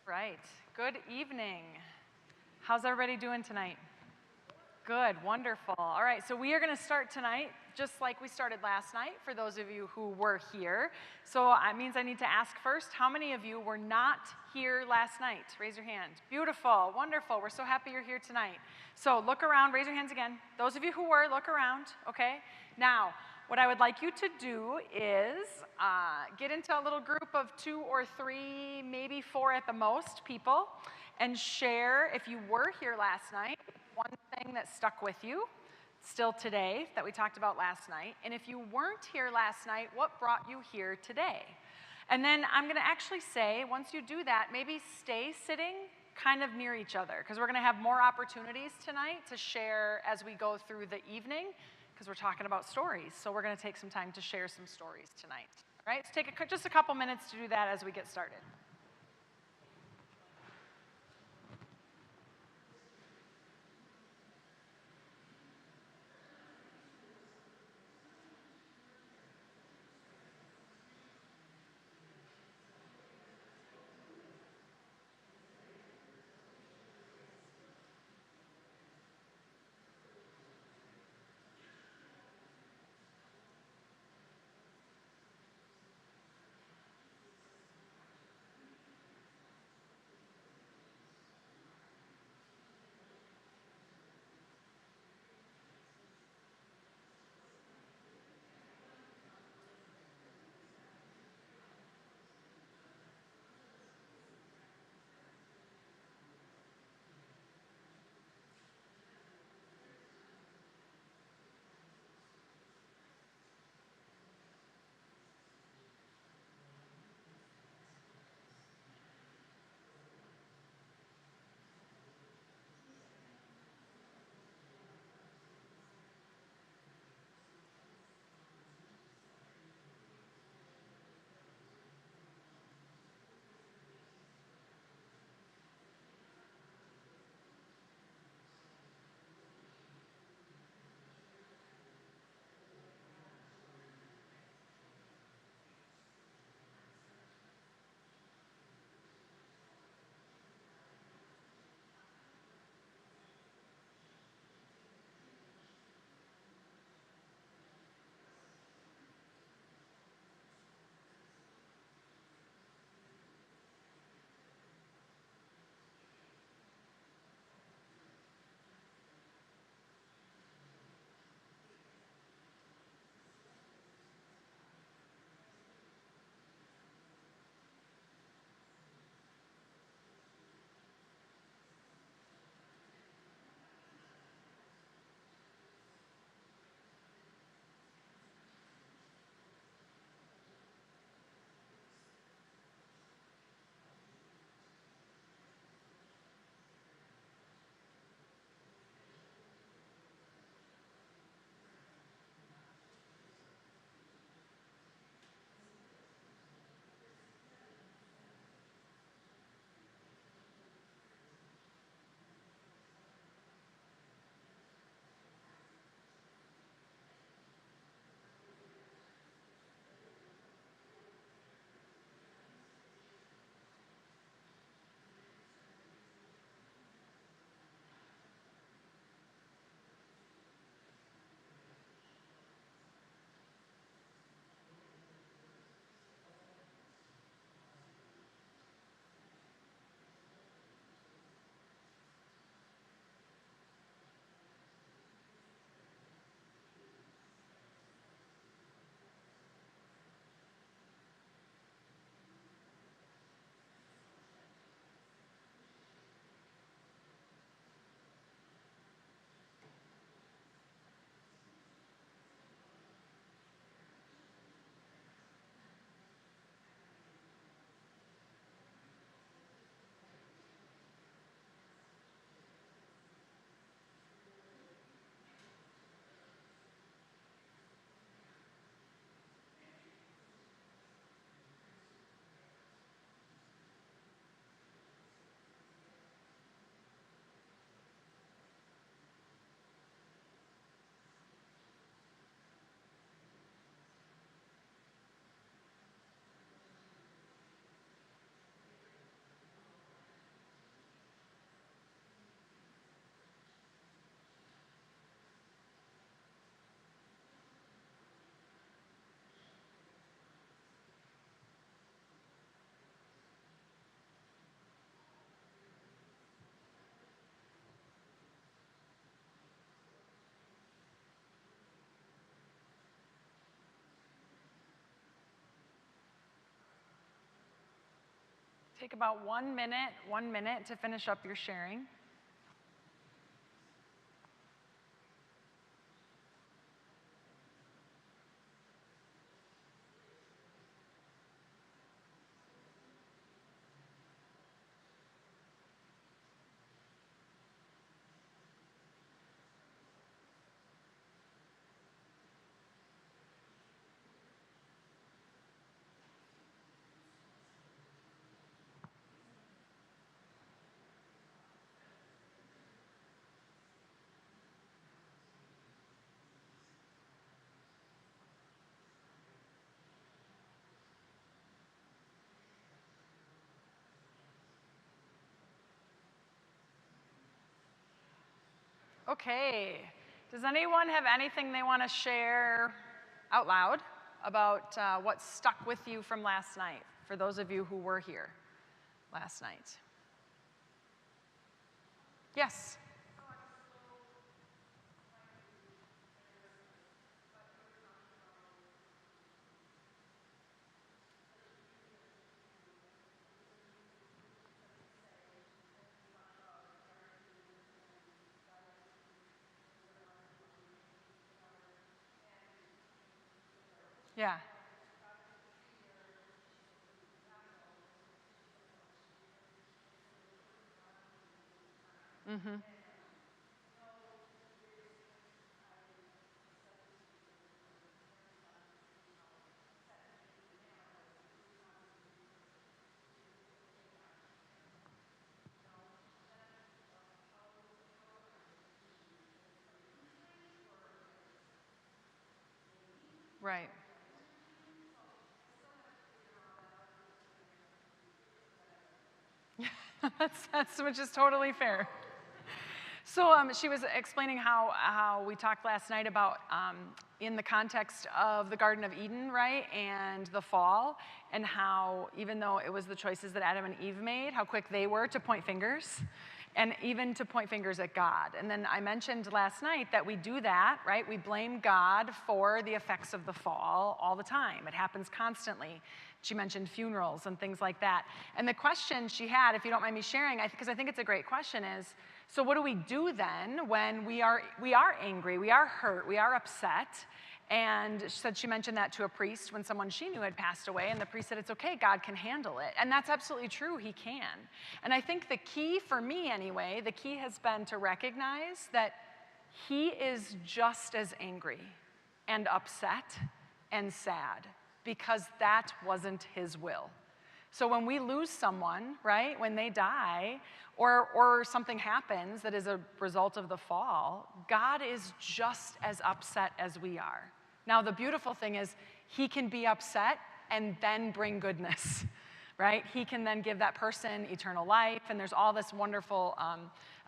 Right. Good evening. How's everybody doing tonight? Good, wonderful. All right, so we are going to start tonight just like we started last night for those of you who were here. So that means I need to ask first, how many of you were not here last night? Raise your hand. Beautiful, wonderful. We're so happy you're here tonight. So look around, raise your hands again. Those of you who were, look around, okay? Now, what I would like you to do is get into a little group of 2 or 3, maybe 4 at the most people, and share, if you were here last night, one thing that stuck with you still today that we talked about last night. And if you weren't here last night, what brought you here today? And then I'm going to actually say, once you do that, maybe stay sitting kind of near each other, because we're going to have more opportunities tonight to share as we go through the evening, because we're talking about stories. So we're going to take some time to share some stories tonight. All right, so take just a couple minutes to do that as we get started. take about 1 minute to finish up your sharing. Okay, does anyone have anything they want to share out loud about what stuck with you from last night, for those of you who were here last night? Yes? Yeah. Mm-hmm. Right. that's which is totally fair. So she was explaining how we talked last night about in the context of the Garden of Eden, right, and the fall, and how even though it was the choices that Adam and Eve made, how quick they were to point fingers, and even to point fingers at God. And then I mentioned last night that we do that, right? We blame God for the effects of the fall all the time. It happens constantly. She mentioned funerals and things like that. And the question she had, if you don't mind me sharing, because I think it's a great question, is, so what do we do then when we are angry, we are hurt, we are upset? And she mentioned that to a priest when someone she knew had passed away, and the priest said, it's okay, God can handle it. And that's absolutely true, he can. And I think the key, for me anyway, the key has been to recognize that he is just as angry and upset and sad, because that wasn't his will. So when we lose someone, right, when they die, or something happens that is a result of the fall, God is just as upset as we are. Now, the beautiful thing is he can be upset and then bring goodness, right? He can then give that person eternal life, and there's all this wonderful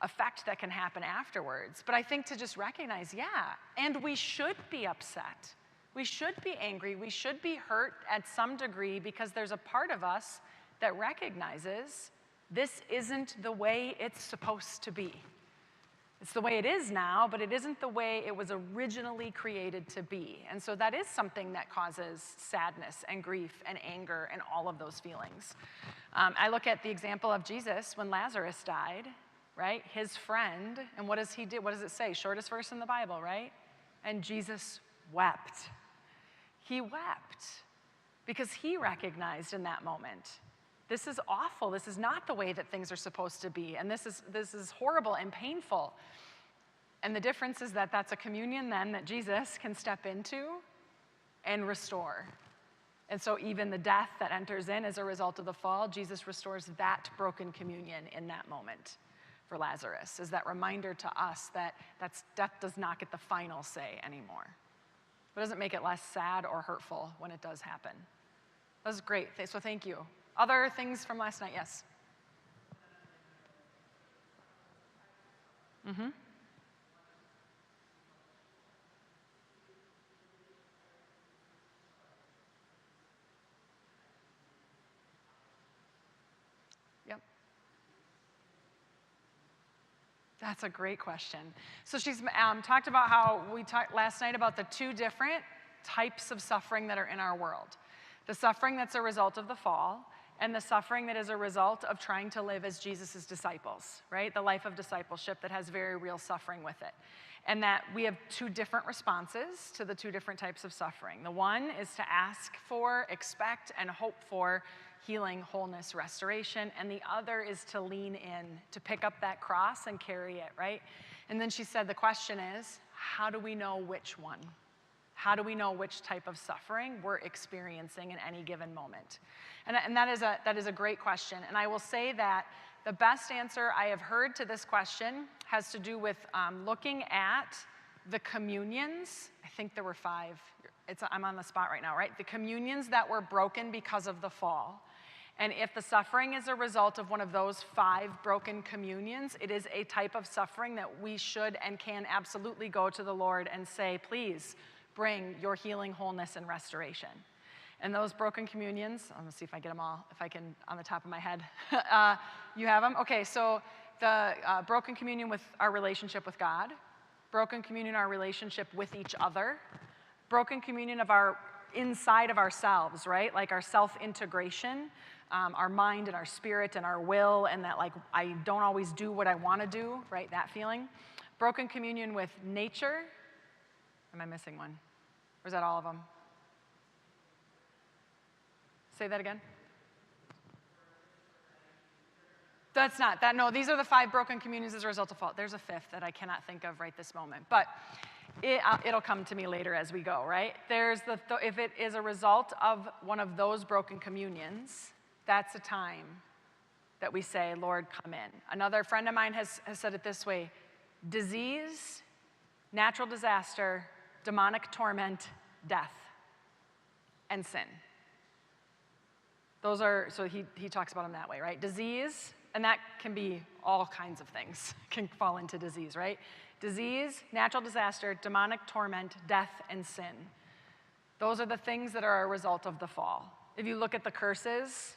effect that can happen afterwards. But I think to just recognize, yeah, and we should be upset. We should be angry. We should be hurt at some degree, because there's a part of us that recognizes this isn't the way it's supposed to be. It's the way it is now, but it isn't the way it was originally created to be. And so that is something that causes sadness and grief and anger and all of those feelings. I look at the example of Jesus when Lazarus died, right? His friend, and what does he do? What does it say? Shortest verse in the Bible, right? And Jesus wept. He wept because he recognized in that moment, this is awful. This is not the way that things are supposed to be. And this is horrible and painful. And the difference is that that's a communion then that Jesus can step into and restore. And so even the death that enters in as a result of the fall, Jesus restores that broken communion in that moment for Lazarus, as that reminder to us that death does not get the final say anymore. It doesn't make it less sad or hurtful when it does happen. That was great. So thank you. Other things from last night? Yes. Mm-hmm. Yep. That's a great question. So she's talked about how we talked last night about the two different types of suffering that are in our world. The suffering that's a result of the fall, and the suffering that is a result of trying to live as Jesus' disciples, right? The life of discipleship that has very real suffering with it. And that we have two different responses to the two different types of suffering. The one is to ask for, expect, and hope for healing, wholeness, restoration. And the other is to lean in, to pick up that cross and carry it, right? And then she said, the question is, how do we know which one? How do we know which type of suffering we're experiencing in any given moment? And that is a great question. And I will say that the best answer I have heard to this question has to do with looking at the communions. I think there were 5. I'm on the spot right now, right? The communions that were broken because of the fall. And if the suffering is a result of one of those 5 broken communions, it is a type of suffering that we should and can absolutely go to the Lord and say, please bring your healing, wholeness, and restoration. And those broken communions, I'm going to see if I get them all, if I can, on the top of my head. You have them? Okay, so the broken communion with our relationship with God, broken communion in our relationship with each other, broken communion of our inside of ourselves, right? Like our self-integration, our mind and our spirit and our will, and that like I don't always do what I want to do, right? That feeling. Broken communion with nature. Am I missing one? Or is that all of them? Say that again. That's not that. No, these are the 5 broken communions as a result of fault. There's a 5th that I cannot think of right this moment, but it'll come to me later as we go. Right? There's if it is a result of one of those broken communions, that's a time that we say, Lord, come in. Another friend of mine has said it this way: disease, natural disaster, demonic torment, death, and sin. Those are, so he talks about them that way, right? Disease, and that can be all kinds of things, can fall into disease, right? Disease, natural disaster, demonic torment, death, and sin. Those are the things that are a result of the fall. If you look at the curses,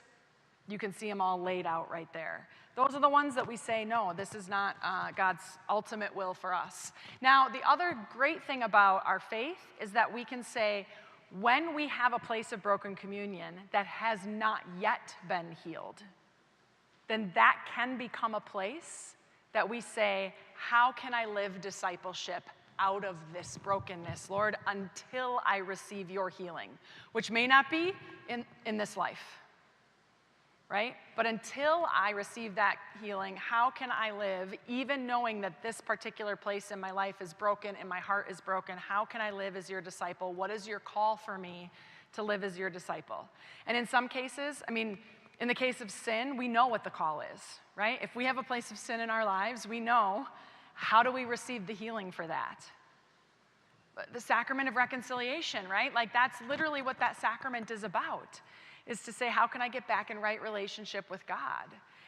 you can see them all laid out right there. Those are the ones that we say, no, this is not God's ultimate will for us. Now, the other great thing about our faith is that we can say, when we have a place of broken communion that has not yet been healed, then that can become a place that we say, how can I live discipleship out of this brokenness, Lord, until I receive your healing, which may not be in this life, right? But until I receive that healing, how can I live, even knowing that this particular place in my life is broken and my heart is broken? How can I live as your disciple? What is your call for me to live as your disciple? And in some cases, I mean, in the case of sin, we know what the call is, right? If we have a place of sin in our lives, we know, how do we receive the healing for that? The sacrament of reconciliation, right? Like that's literally what that sacrament is about. Is to say, how can I get back in right relationship with God?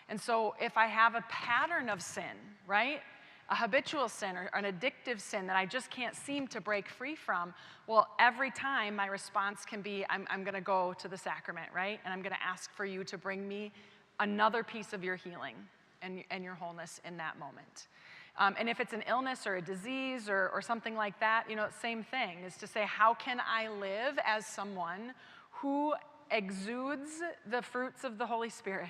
And so if I have a pattern of sin, right, a habitual sin or an addictive sin that I just can't seem to break free from, well, every time my response can be, I'm going to go to the sacrament, right? And I'm going to ask for you to bring me another piece of your healing and your wholeness in that moment. And if it's an illness or a disease or something like that, you know, same thing, is to say, how can I live as someone who exudes the fruits of the Holy Spirit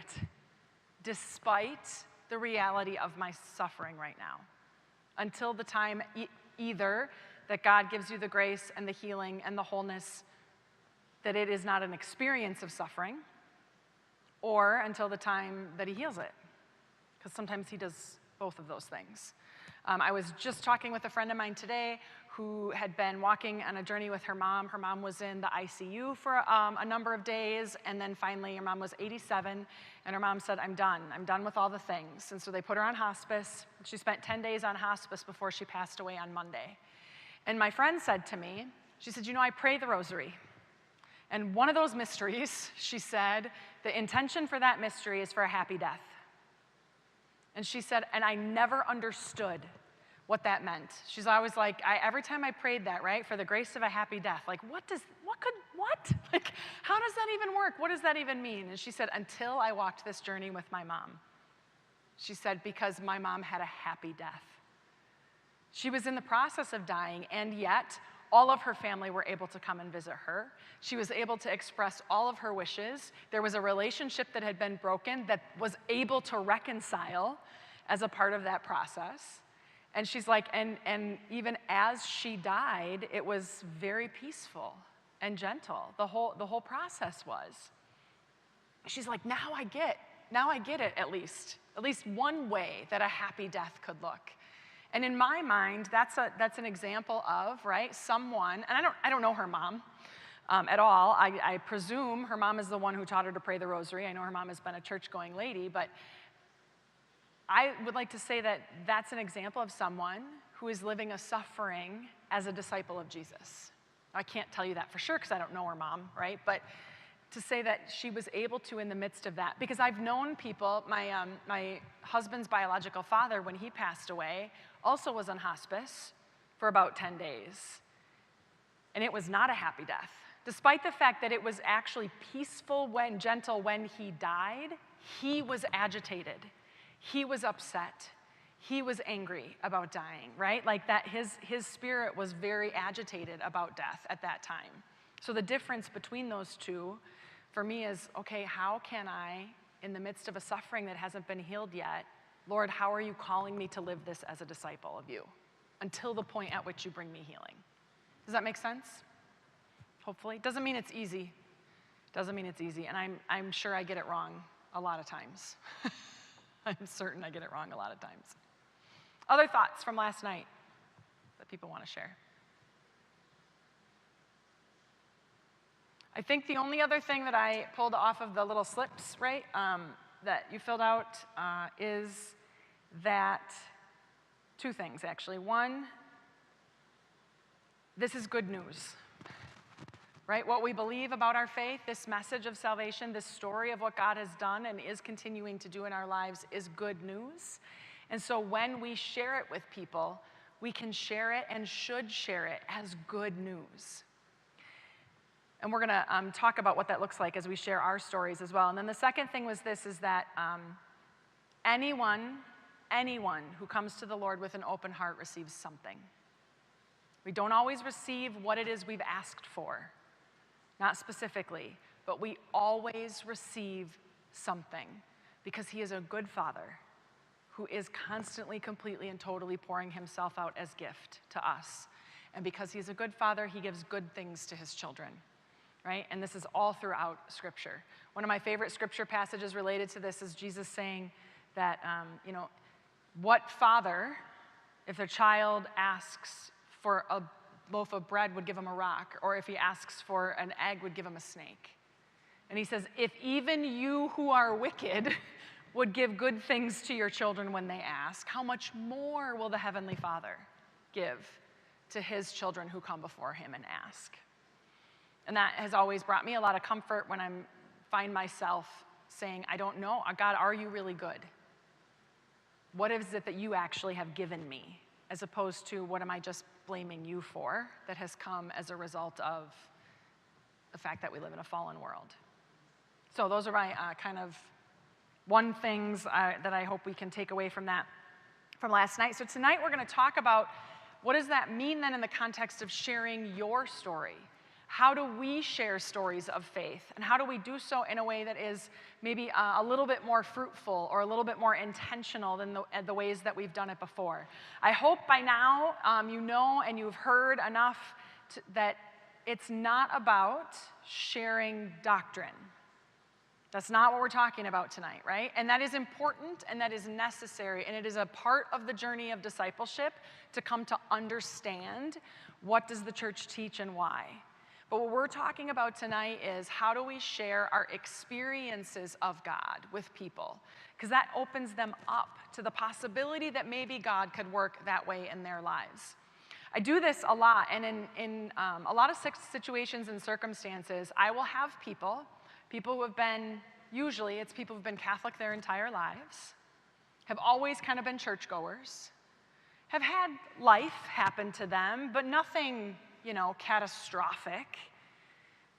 despite the reality of my suffering right now, until the time either that God gives you the grace and the healing and the wholeness that it is not an experience of suffering, or until the time that he heals it, because sometimes he does both of those things. I was just talking with a friend of mine today who had been walking on a journey with her mom. Her mom was in the ICU for a number of days, and then finally her mom was 87, and her mom said, I'm done with all the things. And so they put her on hospice. She spent 10 days on hospice before she passed away on Monday. And my friend said to me, she said, you know, I pray the rosary. And one of those mysteries, she said, the intention for that mystery is for a happy death. And she said, and I never understood what that meant. She's always like, every time I prayed that, right, for the grace of a happy death, like, what? Like, how does that even work? What does that even mean? And she said, until I walked this journey with my mom. She said, because my mom had a happy death. She was in the process of dying, and yet all of her family were able to come and visit her. She was able to express all of her wishes. There was a relationship that had been broken that was able to reconcile as a part of that process. And she's like, and even as she died, it was very peaceful and gentle. The whole process was. She's like, now I get it at least one way that a happy death could look. And in my mind, that's an example of, right, someone, and I don't know her mom at all. I presume her mom is the one who taught her to pray the rosary. I know her mom has been a church-going lady, but I would like to say that that's an example of someone who is living a suffering as a disciple of Jesus. I can't tell you that for sure because I don't know her mom, right? But to say that she was able to in the midst of that, because I've known people, my husband's biological father, when he passed away, also was on hospice for about 10 days. And it was not a happy death. Despite the fact that it was actually peaceful and gentle when he died, he was agitated. He was upset. He was angry about dying, right? Like that his spirit was very agitated about death at that time. So the difference between those two for me is, okay, how can I, in the midst of a suffering that hasn't been healed yet, Lord, how are you calling me to live this as a disciple of you until the point at which you bring me healing? Does that make sense? Hopefully. Doesn't mean it's easy. Doesn't mean it's easy. And I'm sure I get it wrong a lot of times. I'm certain I get it wrong a lot of times. Other thoughts from last night that people want to share? I think the only other thing that I pulled off of the little slips, right, that you filled out is that two things, actually. One, this is good news, right? What we believe about our faith, this message of salvation, this story of what God has done and is continuing to do in our lives is good news. And so when we share it with people, we can share it and should share it as good news. And we're going to talk about what that looks like as we share our stories as well. And then the second thing was this, is that anyone who comes to the Lord with an open heart receives something. We don't always receive what it is we've asked for, not specifically, but we always receive something because he is a good Father who is constantly, completely, and totally pouring himself out as gift to us. And because he's a good Father, he gives good things to his children. Right? And this is all throughout Scripture. One of my favorite Scripture passages related to this is Jesus saying that, what father, if their child asks for a loaf of bread, would give him a rock, or if he asks for an egg, would give him a snake? And he says, if even you who are wicked would give good things to your children when they ask, how much more will the Heavenly Father give to his children who come before him and ask? And that has always brought me a lot of comfort when I find myself saying, I don't know, God, are you really good? What is it that you actually have given me? As opposed to what am I just blaming you for that has come as a result of the fact that we live in a fallen world. So those are my kind of one things that I hope we can take away from that from last night. So tonight we're going to talk about what does that mean then in the context of sharing your story? How do we share stories of faith? And how do we do so in a way that is maybe a little bit more fruitful or a little bit more intentional than the ways that we've done it before? I hope by now you know and you've heard enough that it's not about sharing doctrine. That's not what we're talking about tonight, right? And that is important and that is necessary. And it is a part of the journey of discipleship to come to understand what does the church teach and why. But what we're talking about tonight is how do we share our experiences of God with people? Because that opens them up to the possibility that maybe God could work that way in their lives. I do this a lot, and in a lot of situations and circumstances, I will have people who have been, usually it's people who have been Catholic their entire lives, have always kind of been churchgoers, have had life happen to them, but nothing catastrophic,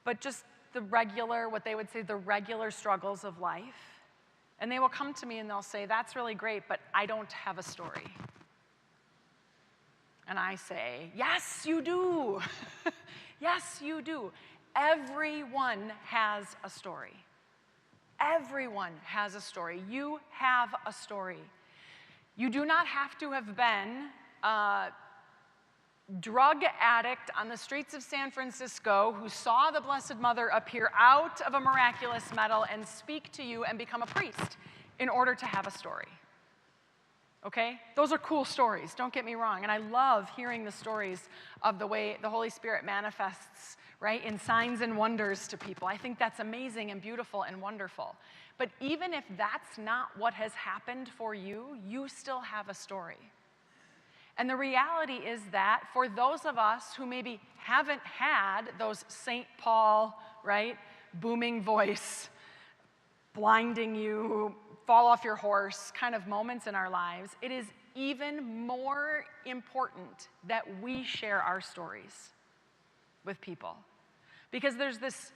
but just the regular, what they would say, the regular struggles of life. And they will come to me and they'll say, that's really great, but I don't have a story. And I say, yes, you do. Yes, you do. Everyone has a story. Everyone has a story. You have a story. You do not have to have been a drug addict on the streets of San Francisco who saw the Blessed Mother appear out of a miraculous medal and speak to you and become a priest in order to have a story. Okay? Those are cool stories, don't get me wrong. And I love hearing the stories of the way the Holy Spirit manifests, right, in signs and wonders to people. I think that's amazing and beautiful and wonderful. But even if that's not what has happened for you, you still have a story. And the reality is that for those of us who maybe haven't had those St. Paul, right, booming voice, blinding you, fall off your horse kind of moments in our lives, it is even more important that we share our stories with people. Because there's this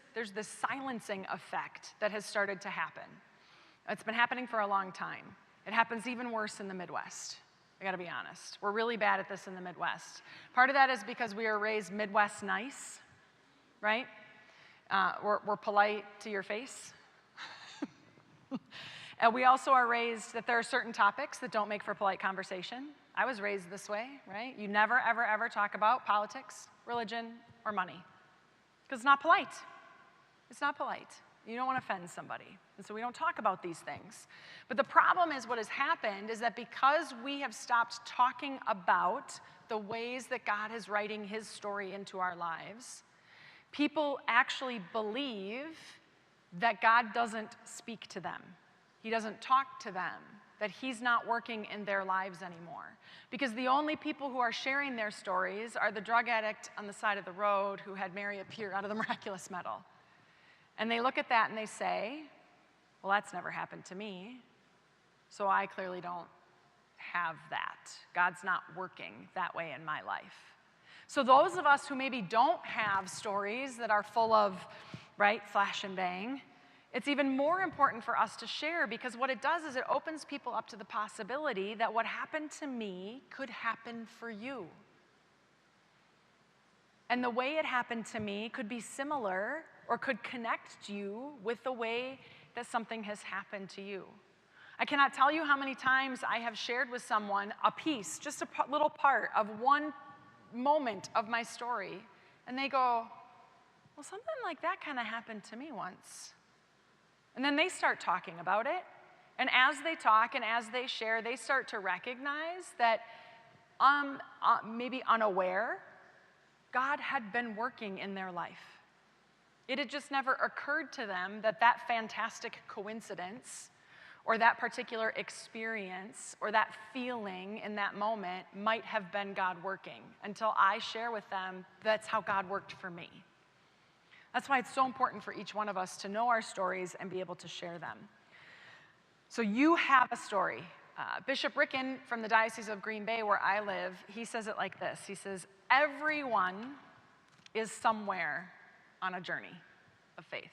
silencing effect that has started to happen. It's been happening for a long time. It happens even worse in the Midwest. I gotta be honest. We're really bad at this in the Midwest. Part of that is because we are raised Midwest nice, right? We're polite to your face. And we also are raised that there are certain topics that don't make for polite conversation. I was raised this way, right? You never, ever, ever talk about politics, religion, or money. Because it's not polite. It's not polite. You don't want to offend somebody. And so we don't talk about these things. But the problem is what has happened is that because we have stopped talking about the ways that God is writing his story into our lives, people actually believe that God doesn't speak to them. He doesn't talk to them, that he's not working in their lives anymore. Because the only people who are sharing their stories are the drug addict on the side of the road who had Mary appear out of the miraculous medal. And they look at that and they say, well, that's never happened to me, so I clearly don't have that. God's not working that way in my life. So those of us who maybe don't have stories that are full of, right, flash and bang, it's even more important for us to share, because what it does is it opens people up to the possibility that what happened to me could happen for you. And the way it happened to me could be similar or could connect you with the way that something has happened to you. I cannot tell you how many times I have shared with someone a piece, just a little part of one moment of my story, and they go, well, something like that kind of happened to me once. And then they start talking about it, and as they talk and as they share, they start to recognize that maybe unaware, God had been working in their life. It had just never occurred to them that that fantastic coincidence or that particular experience or that feeling in that moment might have been God working, until I share with them that's how God worked for me. That's why it's so important for each one of us to know our stories and be able to share them. So you have a story. Bishop Ricken from the Diocese of Green Bay, where I live, he says it like this. He says, everyone is somewhere on a journey of faith.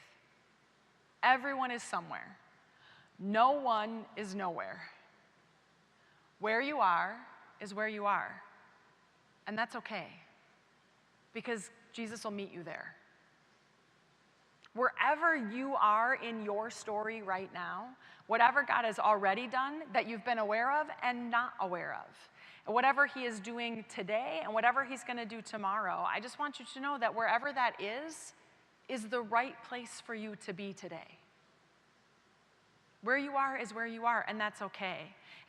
Everyone is somewhere. No one is nowhere. Where you are is where you are. And that's okay, because Jesus will meet you there. Wherever you are in your story right now, whatever God has already done that you've been aware of and not aware of, and whatever he is doing today and whatever he's going to do tomorrow, I just want you to know that wherever that is the right place for you to be today. Where you are is where you are, and that's okay.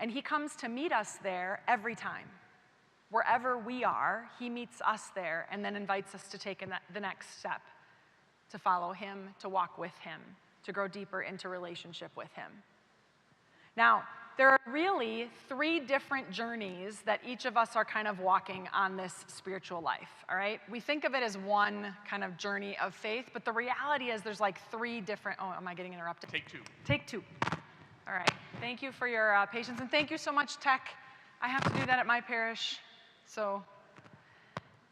And he comes to meet us there every time. Wherever we are, he meets us there and then invites us to take the next step, to follow him, to walk with him, to grow deeper into relationship with him. Now, there are really 3 different journeys that each of us are kind of walking on this spiritual life, all right? We think of it as one kind of journey of faith, but the reality is there's like 3 different, oh, am I getting interrupted? Take 2. Take 2. All right, thank you for your patience, and thank you so much, Tech. I have to do that at my parish, so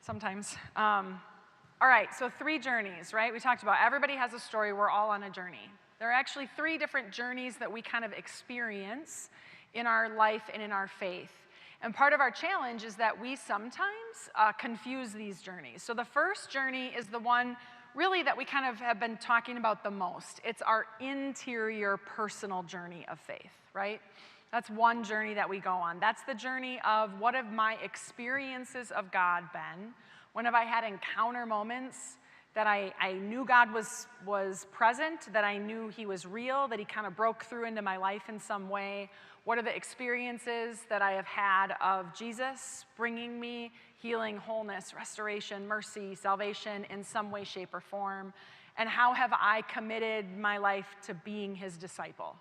sometimes. All right, so 3 journeys, right? We talked about everybody has a story, we're all on a journey. There are actually 3 different journeys that we kind of experience in our life and in our faith. And part of our challenge is that we sometimes confuse these journeys. So the first journey is the one really that we kind of have been talking about the most. It's our interior personal journey of faith, right? That's one journey that we go on. That's the journey of what have my experiences of God been? When have I had encounter moments that I knew God was present, that I knew he was real, that he kind of broke through into my life in some way? What are the experiences that I have had of Jesus bringing me healing, wholeness, restoration, mercy, salvation in some way, shape, or form? And how have I committed my life to being his disciple,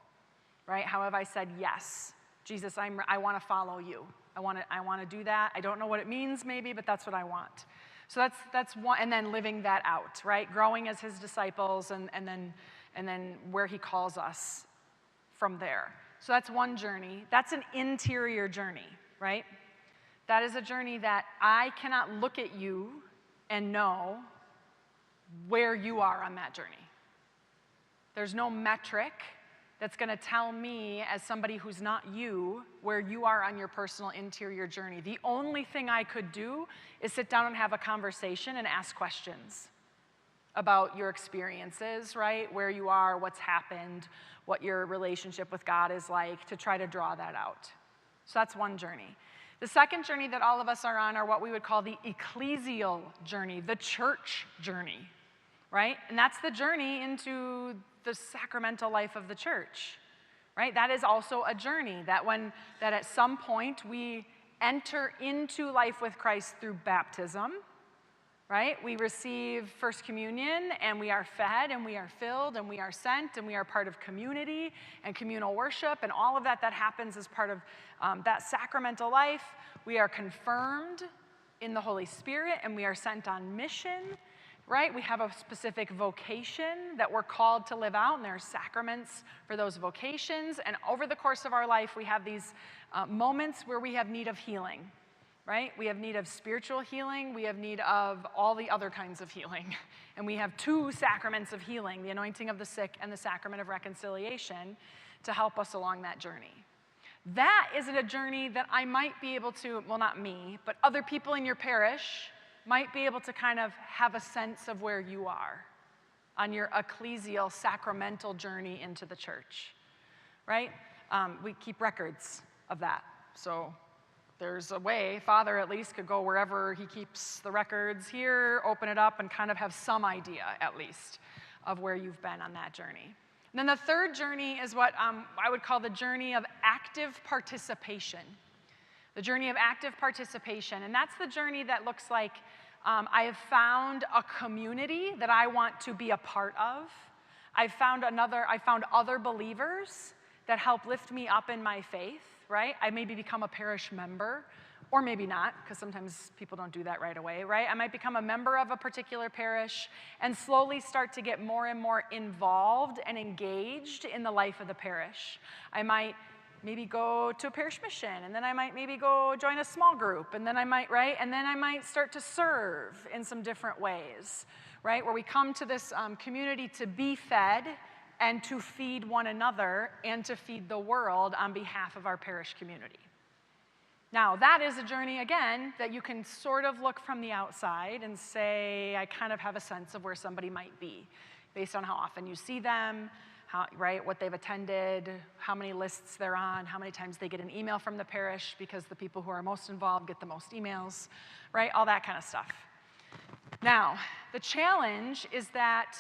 right? How have I said, yes, Jesus, I want to follow you. I want to do that. I don't know what it means maybe, but that's what I want. So that's one, and then living that out, right? Growing as his disciples, and then where he calls us from there. So that's one journey. That's an interior journey, right? That is a journey that I cannot look at you and know where you are on that journey. There's no metric that's going to tell me, as somebody who's not you, where you are on your personal interior journey. The only thing I could do is sit down and have a conversation and ask questions about your experiences, right? Where you are, what's happened, what your relationship with God is like, to try to draw that out. So that's one journey. The second journey that all of us are on are what we would call the ecclesial journey, the church journey, right? And that's the journey into the sacramental life of the church, right? That is also a journey that at some point we enter into life with Christ through baptism, right? We receive First Communion, and we are fed, and we are filled, and we are sent, and we are part of community and communal worship, and all of that happens as part of that sacramental life. We are confirmed in the Holy Spirit, and we are sent on mission, right? We have a specific vocation that we're called to live out, and there are sacraments for those vocations. And over the course of our life, we have these moments where we have need of healing, right? We have need of spiritual healing. We have need of all the other kinds of healing. And we have two sacraments of healing, the anointing of the sick and the sacrament of reconciliation, to help us along that journey. That is a journey that I might be able to, well, not me, but other people in your parish might be able to kind of have a sense of where you are on your ecclesial, sacramental journey into the church, right? We keep records of that. So there's a way, Father at least could go wherever he keeps the records here, open it up, and kind of have some idea, at least, of where you've been on that journey. And then the third journey is what I would call the journey of active participation. The journey of active participation. And that's the journey that looks like I have found a community that I want to be a part of. I found other believers that help lift me up in my faith, right? I maybe become a parish member, or maybe not, because sometimes people don't do that right away, right? I might become a member of a particular parish and slowly start to get more and more involved and engaged in the life of the parish. I might maybe go to a parish mission, and then I might maybe go join a small group, and then I might, right? And then I might start to serve in some different ways, right? Where we come to this community to be fed and to feed one another and to feed the world on behalf of our parish community. Now, that is a journey, again, that you can sort of look from the outside and say, I kind of have a sense of where somebody might be based on how often you see them, right, what they've attended, how many lists they're on, how many times they get an email from the parish, because the people who are most involved get the most emails, right, all that kind of stuff. Now, the challenge is that,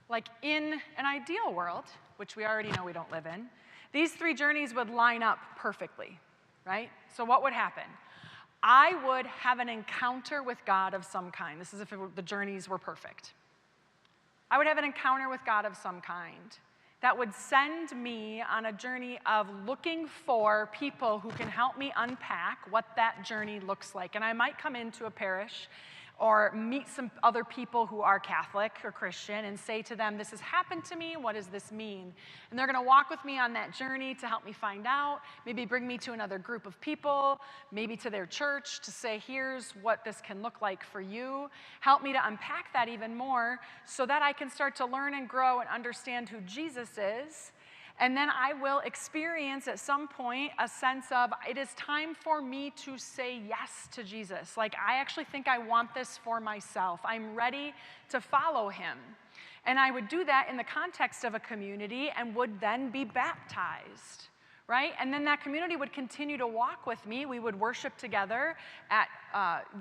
like in an ideal world, which we already know we don't live in, these three journeys would line up perfectly, right? So what would happen? I would have an encounter with God of some kind. This is if the journeys were perfect. I would have an encounter with God of some kind that would send me on a journey of looking for people who can help me unpack what that journey looks like. And I might come into a parish or meet some other people who are Catholic or Christian and say to them, this has happened to me, what does this mean? And they're going to walk with me on that journey to help me find out, maybe bring me to another group of people, maybe to their church to say, here's what this can look like for you. Help me to unpack that even more so that I can start to learn and grow and understand who Jesus is. And then I will experience at some point a sense of, it is time for me to say yes to Jesus. Like, I actually think I want this for myself. I'm ready to follow him. And I would do that in the context of a community and would then be baptized, right? And then that community would continue to walk with me. We would worship together at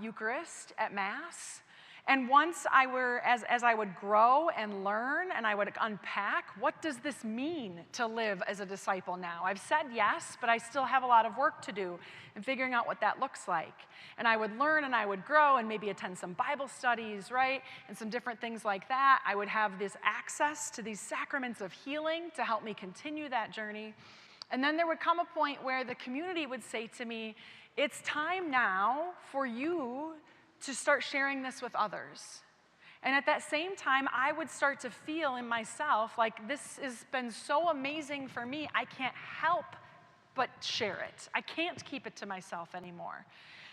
Eucharist, at Mass. And once as I would grow and learn and I would unpack, what does this mean to live as a disciple now? I've said yes, but I still have a lot of work to do in figuring out what that looks like. And I would learn and I would grow and maybe attend some Bible studies, right? And some different things like that. I would have this access to these sacraments of healing to help me continue that journey. And then there would come a point where the community would say to me, it's time now for you to start sharing this with others. And at that same time, I would start to feel in myself like this has been so amazing for me, I can't help but share it. I can't keep it to myself anymore.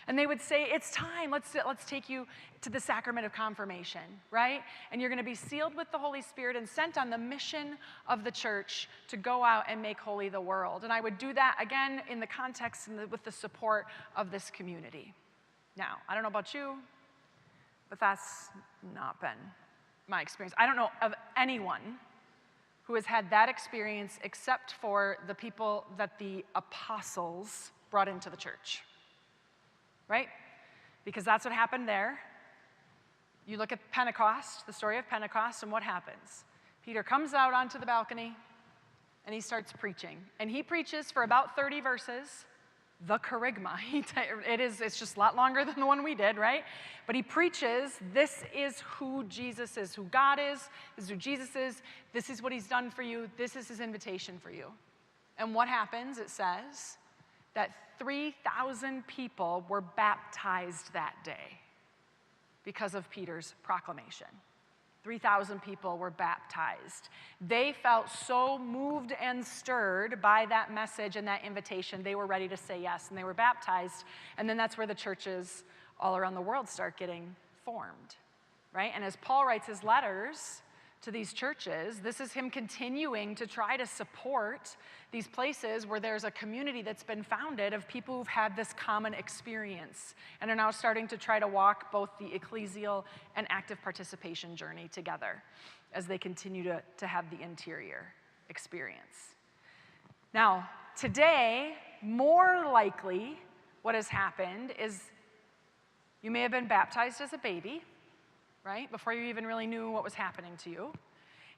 And they would say, it's time, let's take you to the sacrament of confirmation, right? And you're gonna be sealed with the Holy Spirit and sent on the mission of the church to go out and make holy the world. And I would do that, again, in the context and with the support of this community. Now, I don't know about you, but that's not been my experience. I don't know of anyone who has had that experience except for the people that the apostles brought into the church, right? Because that's what happened there. You look at Pentecost, the story of Pentecost, and what happens? Peter comes out onto the balcony, and he starts preaching. And he preaches for about 30 verses. The kerygma. It's just a lot longer than the one we did, right? But he preaches, this is who Jesus is, who God is, this is who Jesus is, this is what he's done for you, this is his invitation for you. And what happens, it says, that 3,000 people were baptized that day because of Peter's proclamation. 3,000 people were baptized. They felt so moved and stirred by that message and that invitation, they were ready to say yes, and they were baptized. And then that's where the churches all around the world start getting formed, right? And as Paul writes his letters to these churches, this is him continuing to try to support these places where there's a community that's been founded of people who've had this common experience and are now starting to try to walk both the ecclesial and active participation journey together as they continue to have the interior experience. Now, today, more likely what has happened is you may have been baptized as a baby, right? Before you even really knew what was happening to you.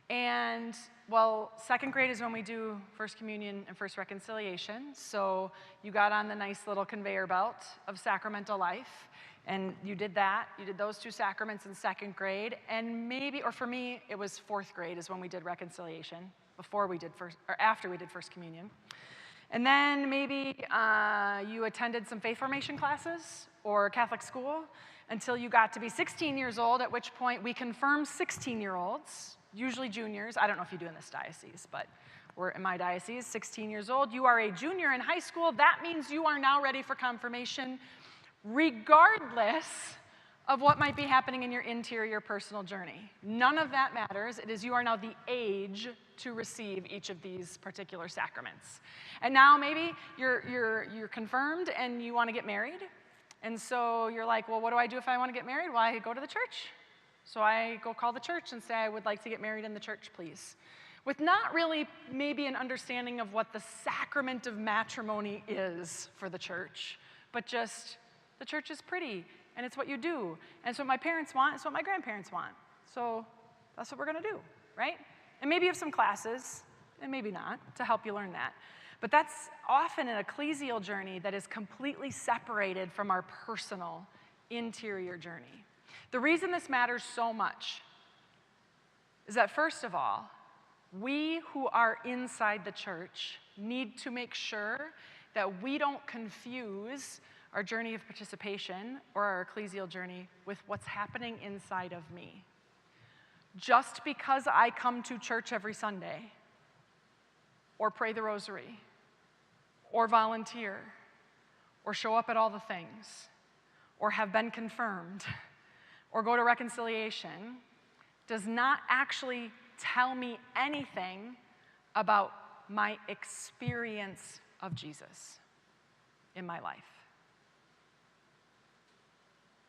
And, well, second grade is when we do First Communion and First Reconciliation. So you got on the nice little conveyor belt of sacramental life, and you did that. You did those two sacraments in second grade. And maybe, or for me, it was fourth grade is when we did reconciliation, before we did first, or after we did First Communion. And then maybe you attended some faith formation classes or Catholic school, until you got to be 16 years old, at which point we confirmed 16-year-olds, usually juniors. I don't know if you do in this diocese, but we're in my diocese, 16 years old. You are a junior in high school. That means you are now ready for confirmation, regardless of what might be happening in your interior personal journey. None of that matters. It is you are now the age to receive each of these particular sacraments. And now maybe you're confirmed and you want to get married. And so you're like, well, what do I do if I want to get married? Well, I go to the church. So I go call the church and say, I would like to get married in the church, please. With not really maybe an understanding of what the sacrament of matrimony is for the church, but just the church is pretty, and it's what you do. And it's what my parents want, it's what my grandparents want. So that's what we're going to do, right? And maybe you have some classes, and maybe not, to help you learn that. But that's often an ecclesial journey that is completely separated from our personal interior journey. The reason this matters so much is that, first of all, we who are inside the church need to make sure that we don't confuse our journey of participation or our ecclesial journey with what's happening inside of me. Just because I come to church every Sunday, or pray the rosary, or volunteer, or show up at all the things, or have been confirmed, or go to reconciliation, does not actually tell me anything about my experience of Jesus in my life.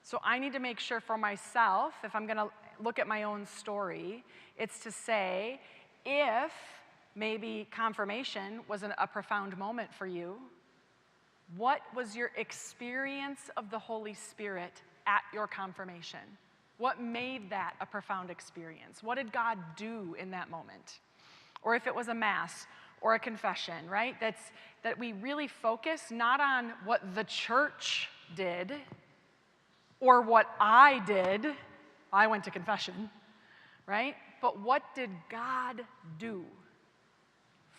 So I need to make sure for myself, if I'm going to look at my own story, it's to say, if maybe confirmation wasn't a profound moment for you, what was your experience of the Holy Spirit at your confirmation? What made that a profound experience? What did God do in that moment? Or if it was a mass or a confession, right? That we really focus not on what the church did or what I did. I went to confession, right? But what did God do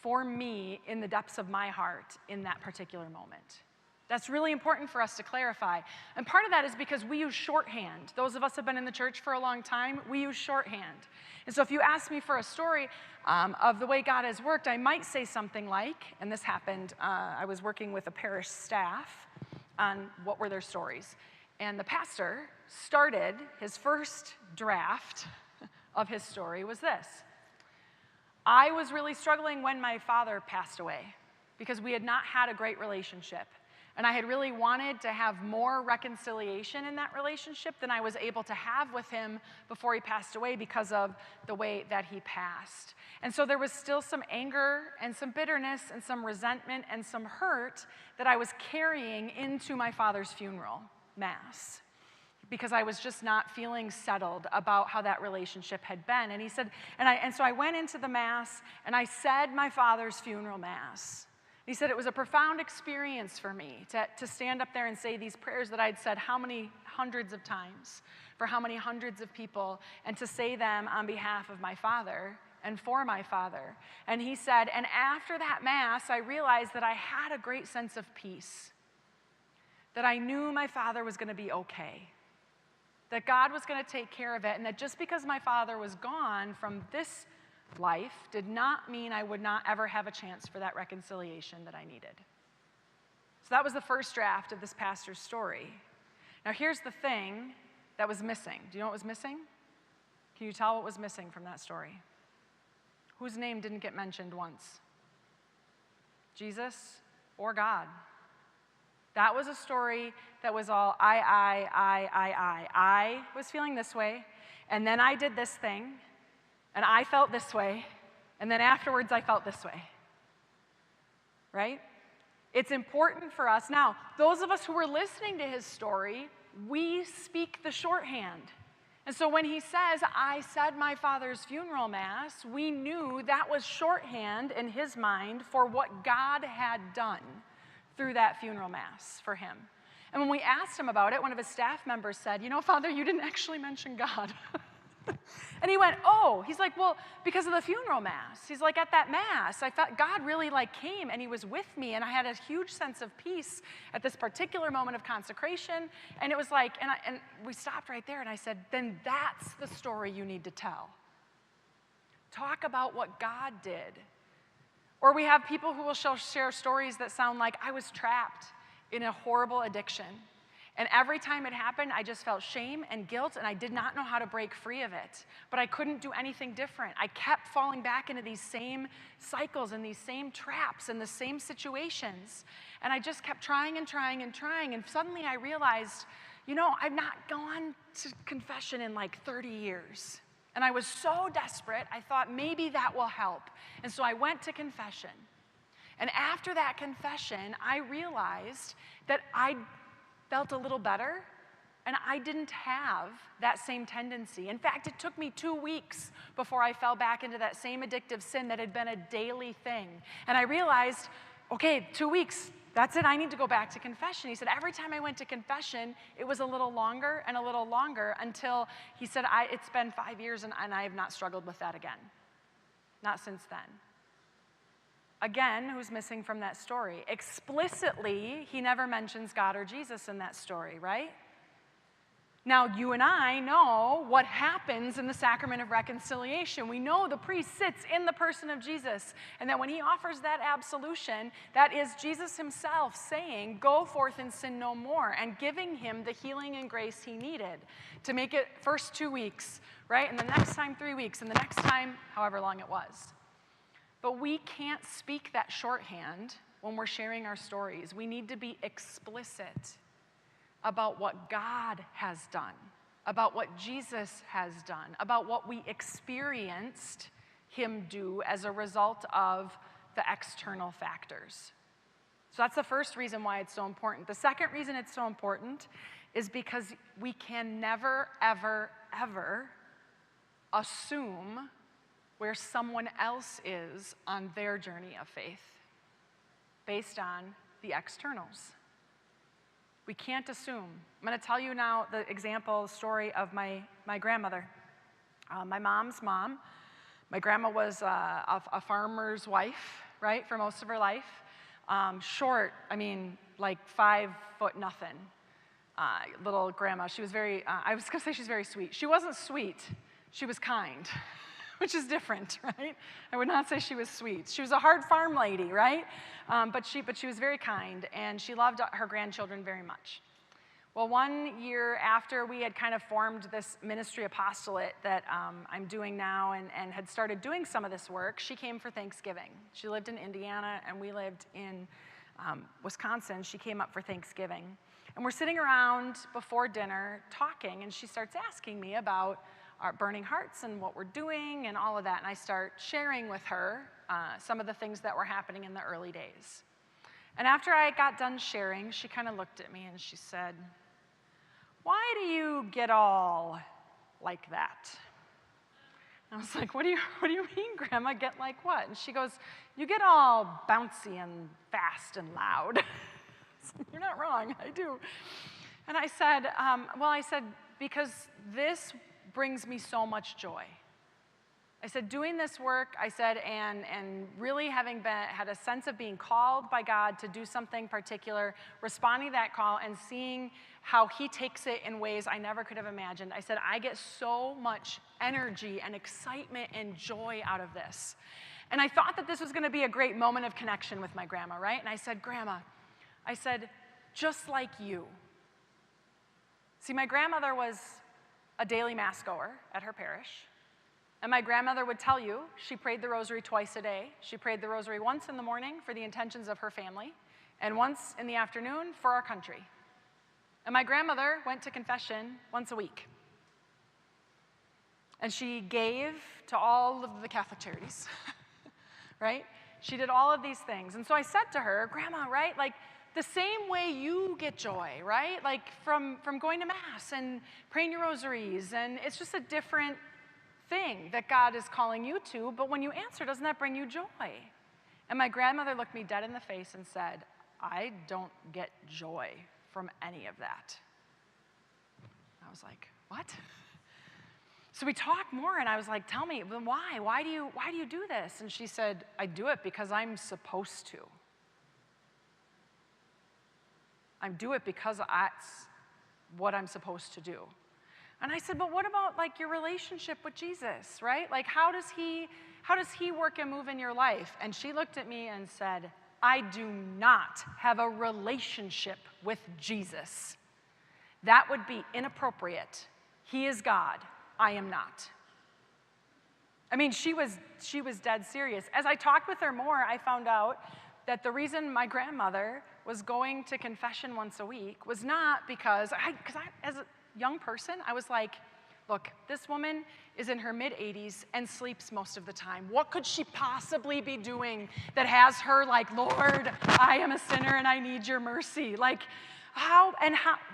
for me in the depths of my heart in that particular moment? That's really important for us to clarify. And part of that is because we use shorthand. Those of us who have been in the church for a long time, we use shorthand. And so if you ask me for a story of the way God has worked, I might say something like, and this happened, I was working with a parish staff on what were their stories. And the pastor started, his first draft of his story was this. I was really struggling when my father passed away because we had not had a great relationship. And I had really wanted to have more reconciliation in that relationship than I was able to have with him before he passed away because of the way that he passed. And so there was still some anger and some bitterness and some resentment and some hurt that I was carrying into my father's funeral mass because I was just not feeling settled about how that relationship had been. And he said, and so I went into the mass and I said my father's funeral mass. He said it was a profound experience for me to stand up there and say these prayers that I'd said how many hundreds of times for how many hundreds of people, and to say them on behalf of my father and for my father. And he said, and after that mass, I realized that I had a great sense of peace, that I knew my father was going to be okay, that God was going to take care of it, and that just because my father was gone from this life did not mean I would not ever have a chance for that reconciliation that I needed. So that was the first draft of this pastor's story. Now here's the thing that was missing. Do you know what was missing? Can you tell what was missing from that story? Whose name didn't get mentioned once? Jesus or God? That was a story that was all I was feeling this way, and then I did this thing, and I felt this way, and then afterwards I felt this way, right? It's important for us. Now, those of us who were listening to his story, we speak the shorthand. And so when he says, I said my father's funeral mass, we knew that was shorthand in his mind for what God had done through that funeral mass for him. And when we asked him about it, one of his staff members said, you know, Father, you didn't actually mention God. And he went, oh, he's like, well, because of the funeral mass. He's like, at that mass, I thought God really came and he was with me, and I had a huge sense of peace at this particular moment of consecration. And it was like, and we stopped right there, and I said, then that's the story you need to tell. Talk about what God did. Or we have people who will share stories that sound like, I was trapped in a horrible addiction. And every time it happened, I just felt shame and guilt, and I did not know how to break free of it. But I couldn't do anything different. I kept falling back into these same cycles and these same traps and the same situations. And I just kept trying and trying and trying. And suddenly I realized, you know, I've not gone to confession in 30 years. And I was so desperate, I thought maybe that will help. And so I went to confession. And after that confession, I realized that I felt a little better, and I didn't have that same tendency. In fact, it took me 2 weeks before I fell back into that same addictive sin that had been a daily thing. And I realized, okay, 2 weeks, that's it, I need to go back to confession. He said every time I went to confession, it was a little longer and a little longer until he said, it's been 5 years and I have not struggled with that again. Not since then. Again, who's missing from that story? Explicitly, he never mentions God or Jesus in that story, right? Now, you and I know what happens in the sacrament of reconciliation. We know the priest sits in the person of Jesus, and that when he offers that absolution, that is Jesus himself saying, go forth and sin no more, and giving him the healing and grace he needed to make it first 2 weeks, right? And the next time 3 weeks, and the next time however long it was. But we can't speak that shorthand when we're sharing our stories. We need to be explicit about what God has done, about what Jesus has done, about what we experienced him do as a result of the external factors. So that's the first reason why it's so important. The second reason it's so important is because we can never, ever, ever assume where someone else is on their journey of faith based on the externals. We can't assume. I'm going to tell you now the example story of my grandmother. My mom's mom. My grandma was a farmer's wife, right, for most of her life. Short, like 5 foot nothing. Little grandma. She was very, I was going to say she's very sweet. She wasn't sweet. She was kind, which is different, right? I would not say she was sweet. She was a hard farm lady, right? But she was very kind, and she loved her grandchildren very much. Well, 1 year after we had kind of formed this ministry apostolate that I'm doing now and had started doing some of this work, she came for Thanksgiving. She lived in Indiana, and we lived in Wisconsin. She came up for Thanksgiving. And we're sitting around before dinner talking, and she starts asking me about our burning hearts and what we're doing and all of that. And I start sharing with her some of the things that were happening in the early days. And after I got done sharing, she kind of looked at me and she said, "Why do you get all like that?" And I was like, what do you mean, Grandma? Get like what? And she goes, "You get all bouncy and fast and loud." "You're not wrong, I do." And I said, because this brings me so much joy. I said, doing this work, I said, and really having had a sense of being called by God to do something particular, responding to that call and seeing how he takes it in ways I never could have imagined. I said, I get so much energy and excitement and joy out of this. And I thought that this was going to be a great moment of connection with my grandma, right? And I said, "Grandma," I said, "just like you." See, my grandmother was a daily mass goer at her parish. And my grandmother would tell you she prayed the rosary twice a day. She prayed the rosary once in the morning for the intentions of her family, and once in the afternoon for our country. And my grandmother went to confession once a week. And she gave to all of the Catholic charities, right? She did all of these things. And so I said to her, "Grandma, right, like the same way you get joy, right? Like from going to Mass and praying your rosaries, and it's just a different thing that God is calling you to, but when you answer, doesn't that bring you joy?" And my grandmother looked me dead in the face and said, "I don't get joy from any of that." I was like, "What?" So we talked more, and I was like, "Tell me, then why? Why do you do this?" And she said, "I do it because I'm supposed to. I do it because that's what I'm supposed to do." And I said, "But what about like your relationship with Jesus, right? Like how does he work and move in your life?" And she looked at me and said, "I do not have a relationship with Jesus. That would be inappropriate. He is God. I am not." I mean, she was dead serious. As I talked with her more, I found out that the reason my grandmother was going to confession once a week was not because as a young person, I was like, look, this woman is in her mid-80s and sleeps most of the time. What could she possibly be doing that has her like, "Lord, I am a sinner and I need your mercy"? Like,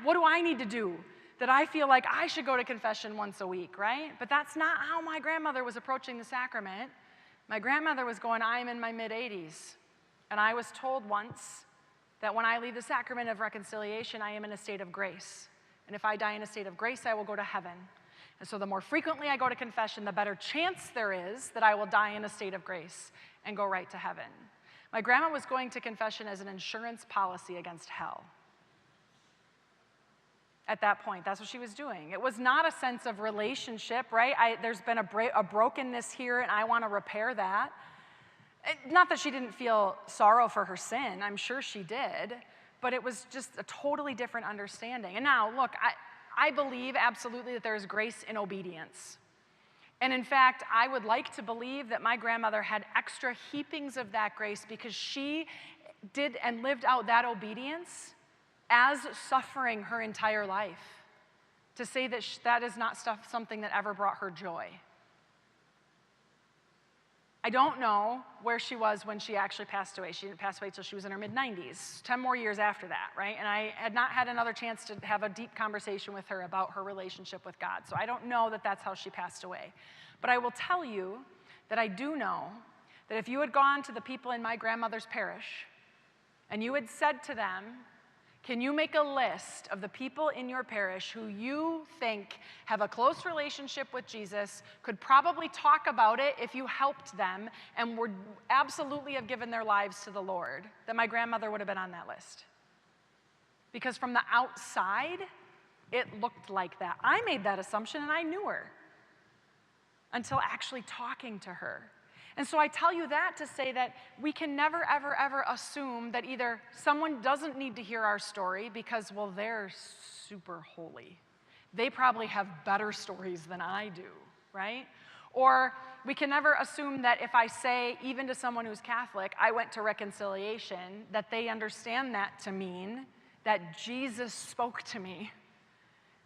what do I need to do that I feel like I should go to confession once a week, right? But that's not how my grandmother was approaching the sacrament. My grandmother was going, "I'm in my mid-80s. And I was told once that when I leave the sacrament of reconciliation, I am in a state of grace. And if I die in a state of grace, I will go to heaven. And so the more frequently I go to confession, the better chance there is that I will die in a state of grace and go right to heaven." My grandma was going to confession as an insurance policy against hell. At that point, that's what she was doing. It was not a sense of relationship, right? There's been a brokenness here, and I want to repair that. Not that she didn't feel sorrow for her sin. I'm sure she did. But it was just a totally different understanding. And now, look, I believe absolutely that there is grace in obedience. And in fact, I would like to believe that my grandmother had extra heapings of that grace because she did and lived out that obedience as suffering her entire life. To say that that is not something that ever brought her joy. I don't know where she was when she actually passed away. She didn't pass away until she was in her mid-90s, 10 more years after that, right? And I had not had another chance to have a deep conversation with her about her relationship with God. So I don't know that that's how she passed away. But I will tell you that I do know that if you had gone to the people in my grandmother's parish and you had said to them, can you make a list of the people in your parish who you think have a close relationship with Jesus, could probably talk about it if you helped them, and would absolutely have given their lives to the Lord, then my grandmother would have been on that list. Because from the outside, it looked like that. I made that assumption and I knew her until actually talking to her. And so I tell you that to say that we can never, ever, ever assume that either someone doesn't need to hear our story because, well, they're super holy. They probably have better stories than I do, right? Or we can never assume that if I say, even to someone who's Catholic, I went to reconciliation, that they understand that to mean that Jesus spoke to me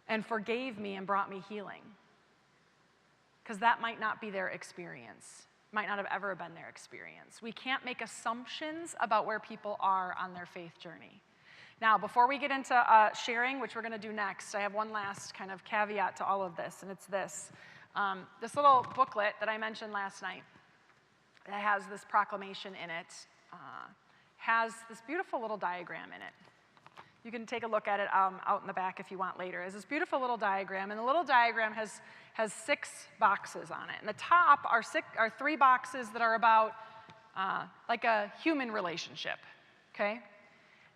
and forgave me and brought me healing. Because that might not be their experience. Might not have ever been their experience. We can't make assumptions about where people are on their faith journey. Now, before we get into sharing, which we're going to do next, I have one last kind of caveat to all of this, and it's this. This little booklet that I mentioned last night that has this proclamation in it has this beautiful little diagram in it. You can take a look at it out in the back if you want later. It's this beautiful little diagram, and the little diagram has 6 boxes on it. And the top are 3 boxes that are about like a human relationship, okay?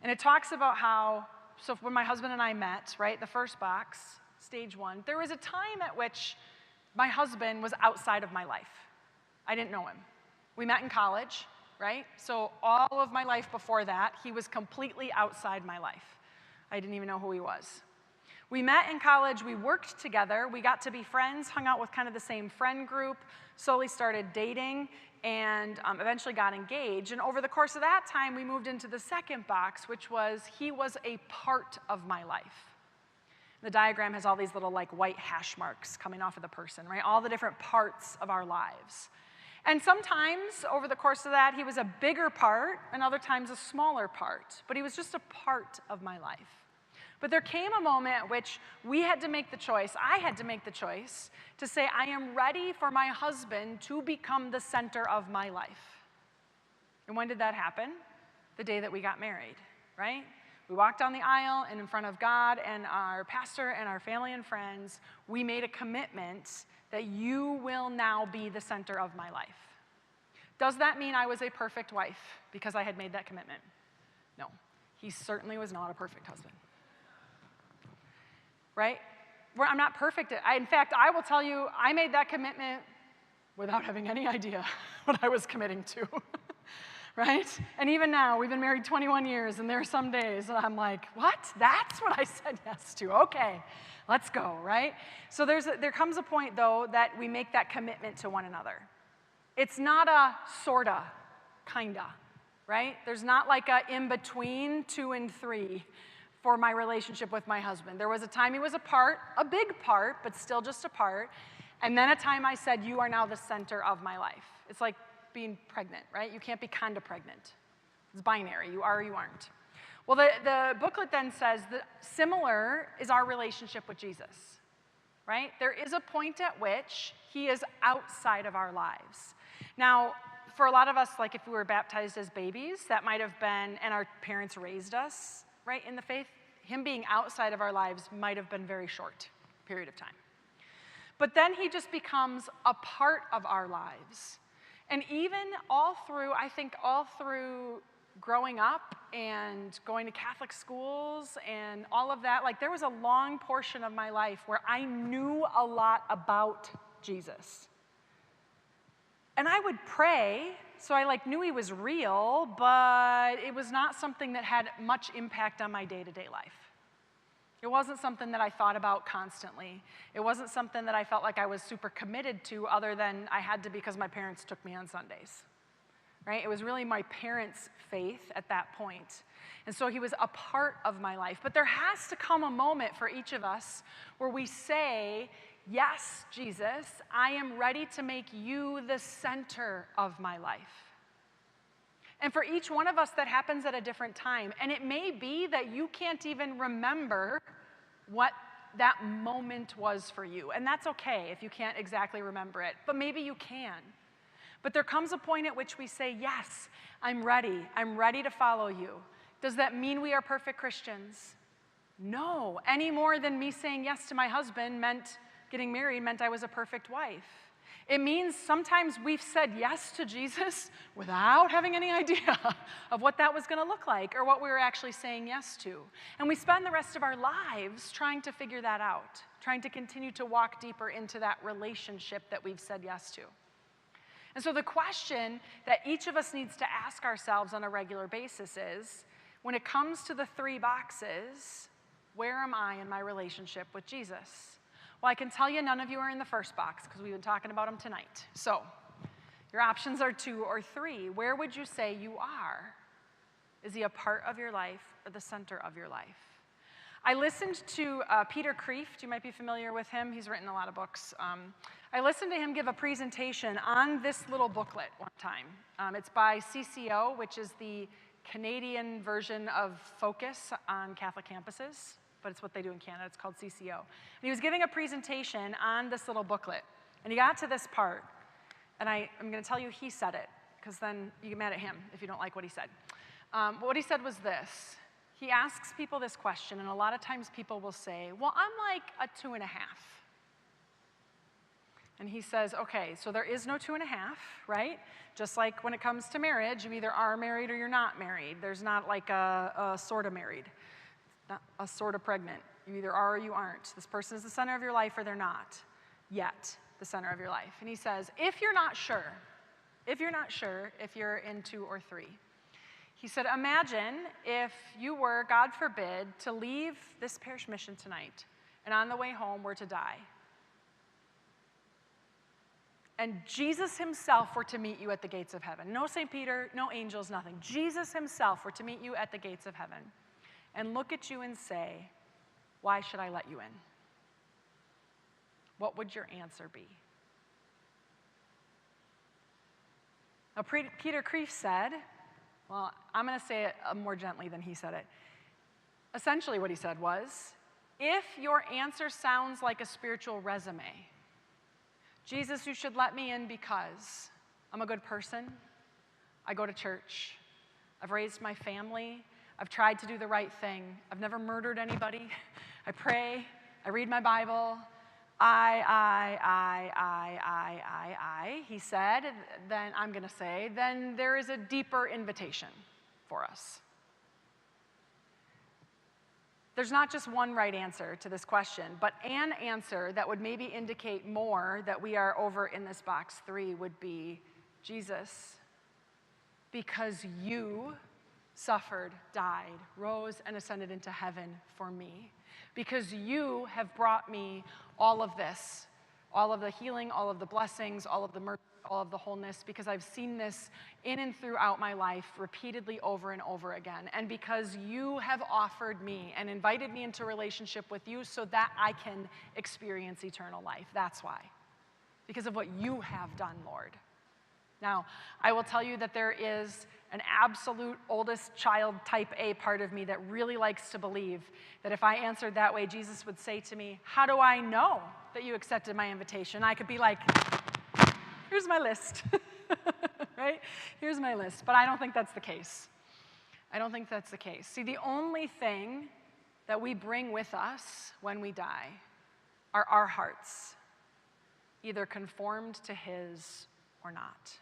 And it talks about how, so when my husband and I met, right, the first box, stage 1, there was a time at which my husband was outside of my life. I didn't know him. We met in college, right? So all of my life before that, he was completely outside my life. I didn't even know who he was. We met in college, we worked together, we got to be friends, hung out with kind of the same friend group, slowly started dating, and eventually got engaged. And over the course of that time, we moved into the second box, which was he was a part of my life. The diagram has all these little like white hash marks coming off of the person, right? All the different parts of our lives. And sometimes over the course of that, he was a bigger part, and other times a smaller part. But he was just a part of my life. But there came a moment at which we had to make the choice, I had to make the choice, to say, I am ready for my husband to become the center of my life. And when did that happen? The day that we got married, right? We walked down the aisle, and in front of God and our pastor and our family and friends, we made a commitment that you will now be the center of my life. Does that mean I was a perfect wife because I had made that commitment? No. He certainly was not a perfect husband. Right? I'm not perfect. In fact, I will tell you, I made that commitment without having any idea what I was committing to. Right? And even now, we've been married 21 years, and there are some days that I'm like, what? That's what I said yes to. Okay, let's go, right? So there comes a point, though, that we make that commitment to one another. It's not a sorta, kinda, right? There's not like a in-between 2 and 3 for my relationship with my husband. There was a time he was a part, a big part, but still just a part, and then a time I said, you are now the center of my life. It's like being pregnant, right? You can't be kinda pregnant. It's binary. You are or you aren't. Well, the booklet then says that similar is our relationship with Jesus, right? There is a point at which he is outside of our lives. Now, for a lot of us, like if we were baptized as babies, that might have been, and our parents raised us, right, in the faith, him being outside of our lives might have been very short period of time. But then he just becomes a part of our lives. And even all through growing up and going to Catholic schools and all of that, like there was a long portion of my life where I knew a lot about Jesus. And I would pray, so I knew he was real, but it was not something that had much impact on my day-to-day life. It wasn't something that I thought about constantly. It wasn't something that I felt like I was super committed to other than I had to because my parents took me on Sundays, right? It was really my parents' faith at that point. And so he was a part of my life. But there has to come a moment for each of us where we say, yes, Jesus, I am ready to make you the center of my life. And for each one of us, that happens at a different time. And it may be that you can't even remember what that moment was for you. And that's okay if you can't exactly remember it. But maybe you can. But there comes a point at which we say, yes, I'm ready. I'm ready to follow you. Does that mean we are perfect Christians? No. Any more than me saying yes to my husband meant getting married meant I was a perfect wife. It means sometimes we've said yes to Jesus without having any idea of what that was going to look like or what we were actually saying yes to. And we spend the rest of our lives trying to figure that out, trying to continue to walk deeper into that relationship that we've said yes to. And so the question that each of us needs to ask ourselves on a regular basis is, when it comes to the 3 boxes, where am I in my relationship with Jesus? Well, I can tell you none of you are in the first box because we've been talking about them tonight. So your options are 2 or 3. Where would you say you are? Is he a part of your life or the center of your life? I listened to Peter Kreeft. You might be familiar with him. He's written a lot of books. I listened to him give a presentation on this little booklet one time. It's by CCO, which is the Canadian version of Focus on Catholic campuses. But it's what they do in Canada. It's called CCO. And he was giving a presentation on this little booklet. And he got to this part. And I'm going to tell you he said it, because then you get mad at him if you don't like what he said. But what he said was this. He asks people this question, and a lot of times people will say, well, I'm like a 2.5. And he says, okay, so there is no 2.5, right? Just like when it comes to marriage, you either are married or you're not married. There's not like a sort of married. Not a sort of pregnant. You either are or you aren't. This person is the center of your life or they're not yet the center of your life. And he says, if you're not sure if you're in 2 or 3, he said, imagine if you were, God forbid, to leave this parish mission tonight and on the way home were to die. And Jesus himself were to meet you at the gates of heaven. No St. Peter, no angels, nothing. Jesus himself were to meet you at the gates of heaven and look at you and say, why should I let you in? What would your answer be? Now, Peter Kreeft said, well, I'm going to say it more gently than he said it. Essentially what he said was, if your answer sounds like a spiritual resume, Jesus, you should let me in because I'm a good person, I go to church, I've raised my family, I've tried to do the right thing. I've never murdered anybody. I pray. I read my Bible. He said, then I'm going to say, then there is a deeper invitation for us. There's not just one right answer to this question, but an answer that would maybe indicate more that we are over in this box 3 would be, Jesus, because you suffered, died, rose, and ascended into heaven for me. Because you have brought me all of this, all of the healing, all of the blessings, all of the mercy, all of the wholeness, because I've seen this in and throughout my life repeatedly over and over again. And because you have offered me and invited me into relationship with you so that I can experience eternal life. That's why. Because of what you have done, Lord. Now, I will tell you that there is an absolute oldest child type A part of me that really likes to believe that if I answered that way, Jesus would say to me, how do I know that you accepted my invitation? I could be like, here's my list, right? Here's my list. But I don't think that's the case. I don't think that's the case. See, the only thing that we bring with us when we die are our hearts, either conformed to his or not.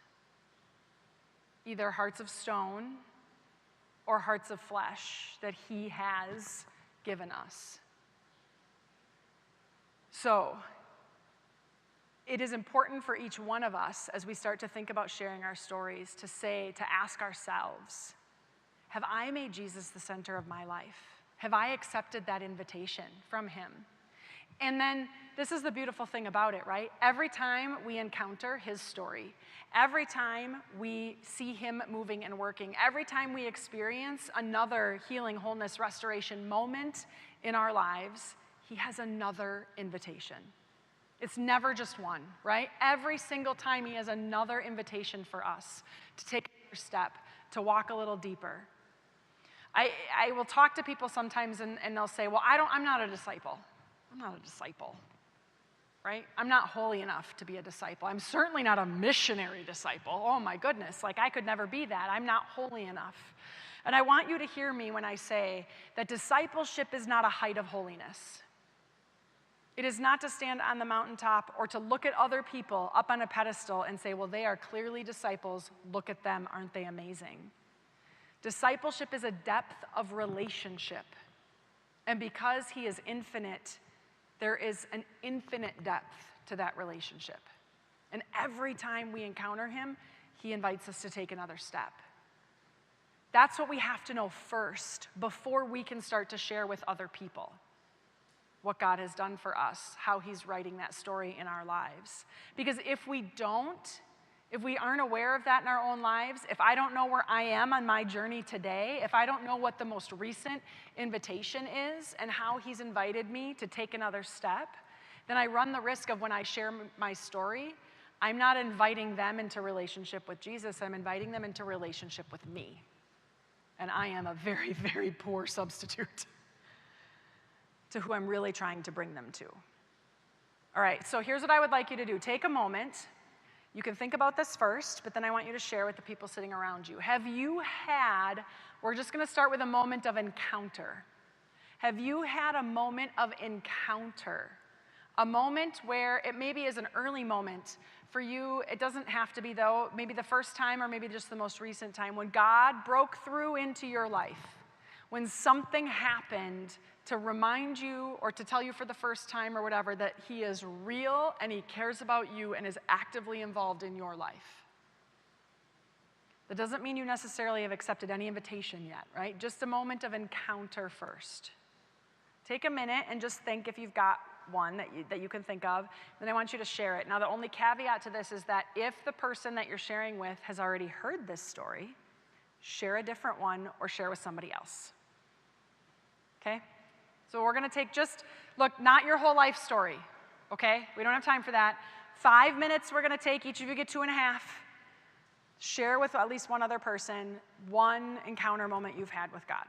Either hearts of stone or hearts of flesh that he has given us. So, it is important for each one of us as we start to think about sharing our stories to ask ourselves, have I made Jesus the center of my life? Have I accepted that invitation from him? And then this is the beautiful thing about it, right? Every time we encounter his story, every time we see him moving and working, every time we experience another healing, wholeness, restoration moment in our lives, he has another invitation. It's never just one, right? Every single time he has another invitation for us to take a step, to walk a little deeper. I will talk to people sometimes and they'll say, well, I'm not a disciple. I'm not a disciple, right? I'm not holy enough to be a disciple. I'm certainly not a missionary disciple. Oh my goodness, like I could never be that. I'm not holy enough. And I want you to hear me when I say that discipleship is not a height of holiness. It is not to stand on the mountaintop or to look at other people up on a pedestal and say, well, they are clearly disciples. Look at them. Aren't they amazing? Discipleship is a depth of relationship. And because he is infinite, there is an infinite depth to that relationship. And every time we encounter him, he invites us to take another step. That's what we have to know first before we can start to share with other people what God has done for us, how he's writing that story in our lives. Because if we aren't aware of that in our own lives, if I don't know where I am on my journey today, if I don't know what the most recent invitation is and how he's invited me to take another step, then I run the risk of when I share my story, I'm not inviting them into relationship with Jesus, I'm inviting them into relationship with me. And I am a very, very poor substitute to who I'm really trying to bring them to. All right, so here's what I would like you to do. Take a moment. You can think about this first, but then I want you to share with the people sitting around you. We're just going to start with a moment of encounter. Have you had a moment of encounter? A moment where it maybe is an early moment. For you, it doesn't have to be, though, maybe the first time or maybe just the most recent time when God broke through into your life, when something happened to remind you or to tell you for the first time or whatever that he is real and he cares about you and is actively involved in your life. That doesn't mean you necessarily have accepted any invitation yet, right? Just a moment of encounter first. Take a minute and just think if you've got one that you can think of, then I want you to share it. Now, the only caveat to this is that if the person that you're sharing with has already heard this story, share a different one or share with somebody else. Okay? So we're going to take not your whole life story, okay? We don't have time for that. 5 minutes we're going to take. Each of you get 2.5. Share with at least one other person one encounter moment you've had with God.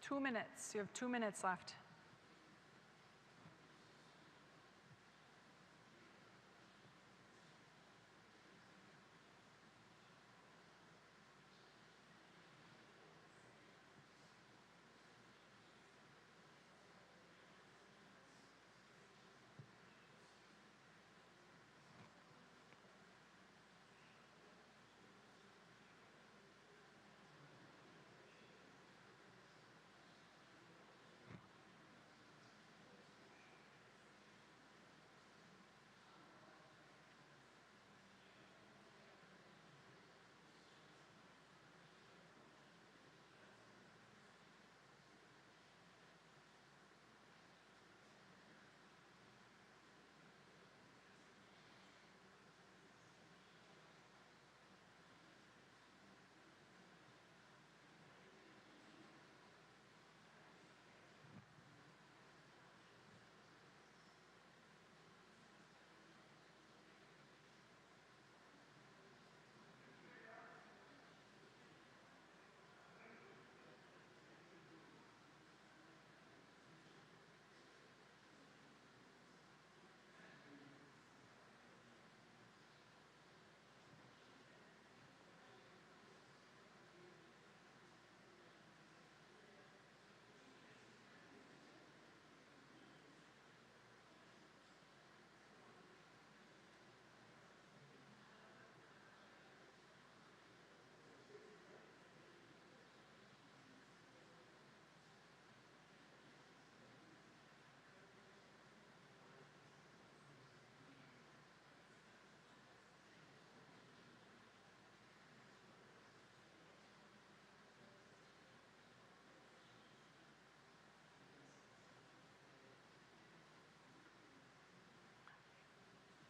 2 minutes. You have 2 minutes left.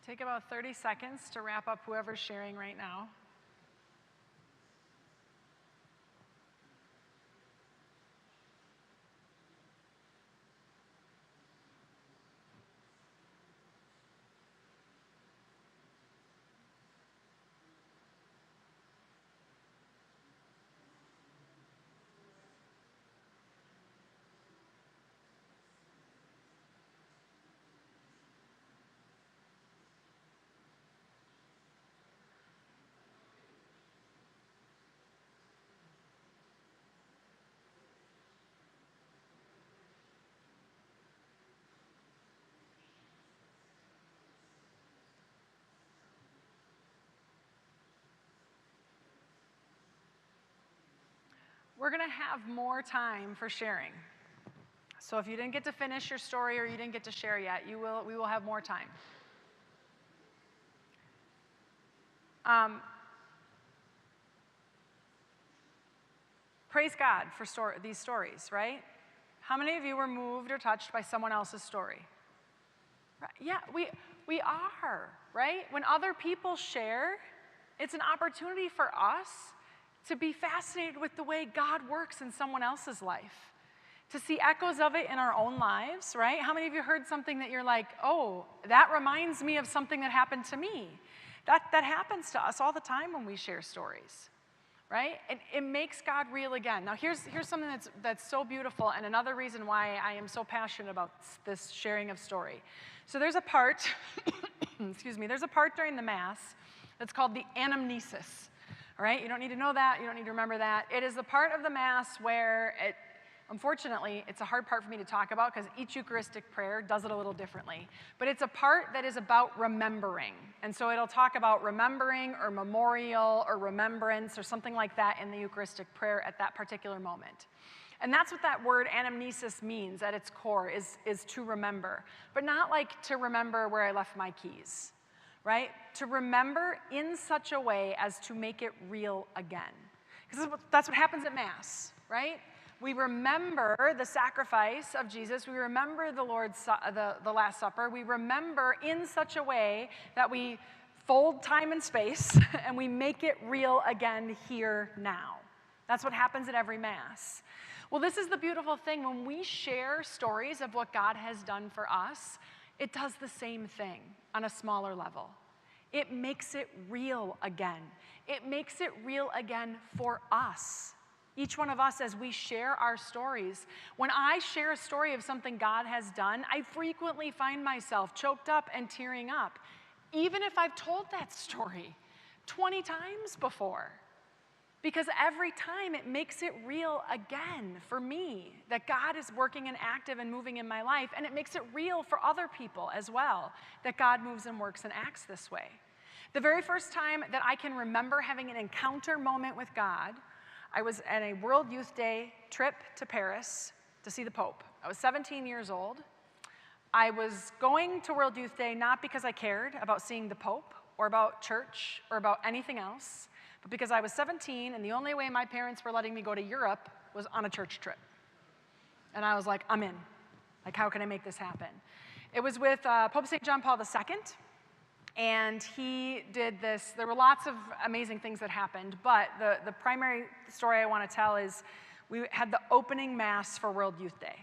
Take about 30 seconds to wrap up whoever's sharing right now. We're going to have more time for sharing. So if you didn't get to finish your story or you didn't get to share yet, we will have more time. Praise God for these stories, right? How many of you were moved or touched by someone else's story? Right. Yeah, we are, right? When other people share, it's an opportunity for us to be fascinated with the way God works in someone else's life, to see echoes of it in our own lives, right? How many of you heard something that you're like, oh, that reminds me of something that happened to me? That happens to us all the time when we share stories, right? And it makes God real again. Now, here's something that's so beautiful, and another reason why I am so passionate about this sharing of story. So there's a part, excuse me, there's a part during the Mass that's called the anamnesis. All right, you don't need to know that. You don't need to remember that. It is the part of the Mass where, unfortunately, it's a hard part for me to talk about because each Eucharistic prayer does it a little differently. But it's a part that is about remembering. And so it'll talk about remembering or memorial or remembrance or something like that in the Eucharistic prayer at that particular moment. And that's what that word anamnesis means at its core, is to remember. But not like to remember where I left my keys. Right? To remember in such a way as to make it real again. Because that's what happens at Mass, right? We remember the sacrifice of Jesus. We remember the Last Supper. We remember in such a way that we fold time and space and we make it real again here now. That's what happens at every Mass. Well, this is the beautiful thing. When we share stories of what God has done for us, it does the same thing on a smaller level. It makes it real again. It makes it real again for us. Each one of us, as we share our stories. When I share a story of something God has done, I frequently find myself choked up and tearing up, even if I've told that story 20 times before. Because every time it makes it real again for me, that God is working and active and moving in my life, and it makes it real for other people as well, that God moves and works and acts this way. The very first time that I can remember having an encounter moment with God, I was at a World Youth Day trip to Paris to see the Pope. I was 17 years old. I was going to World Youth Day not because I cared about seeing the Pope or about church or about anything else, but because I was 17 and the only way my parents were letting me go to Europe was on a church trip. And I was like, I'm in. Like, how can I make this happen? It was with Pope St. John Paul II, and he did this. There were lots of amazing things that happened, but the primary story I want to tell is we had the opening mass for World Youth Day.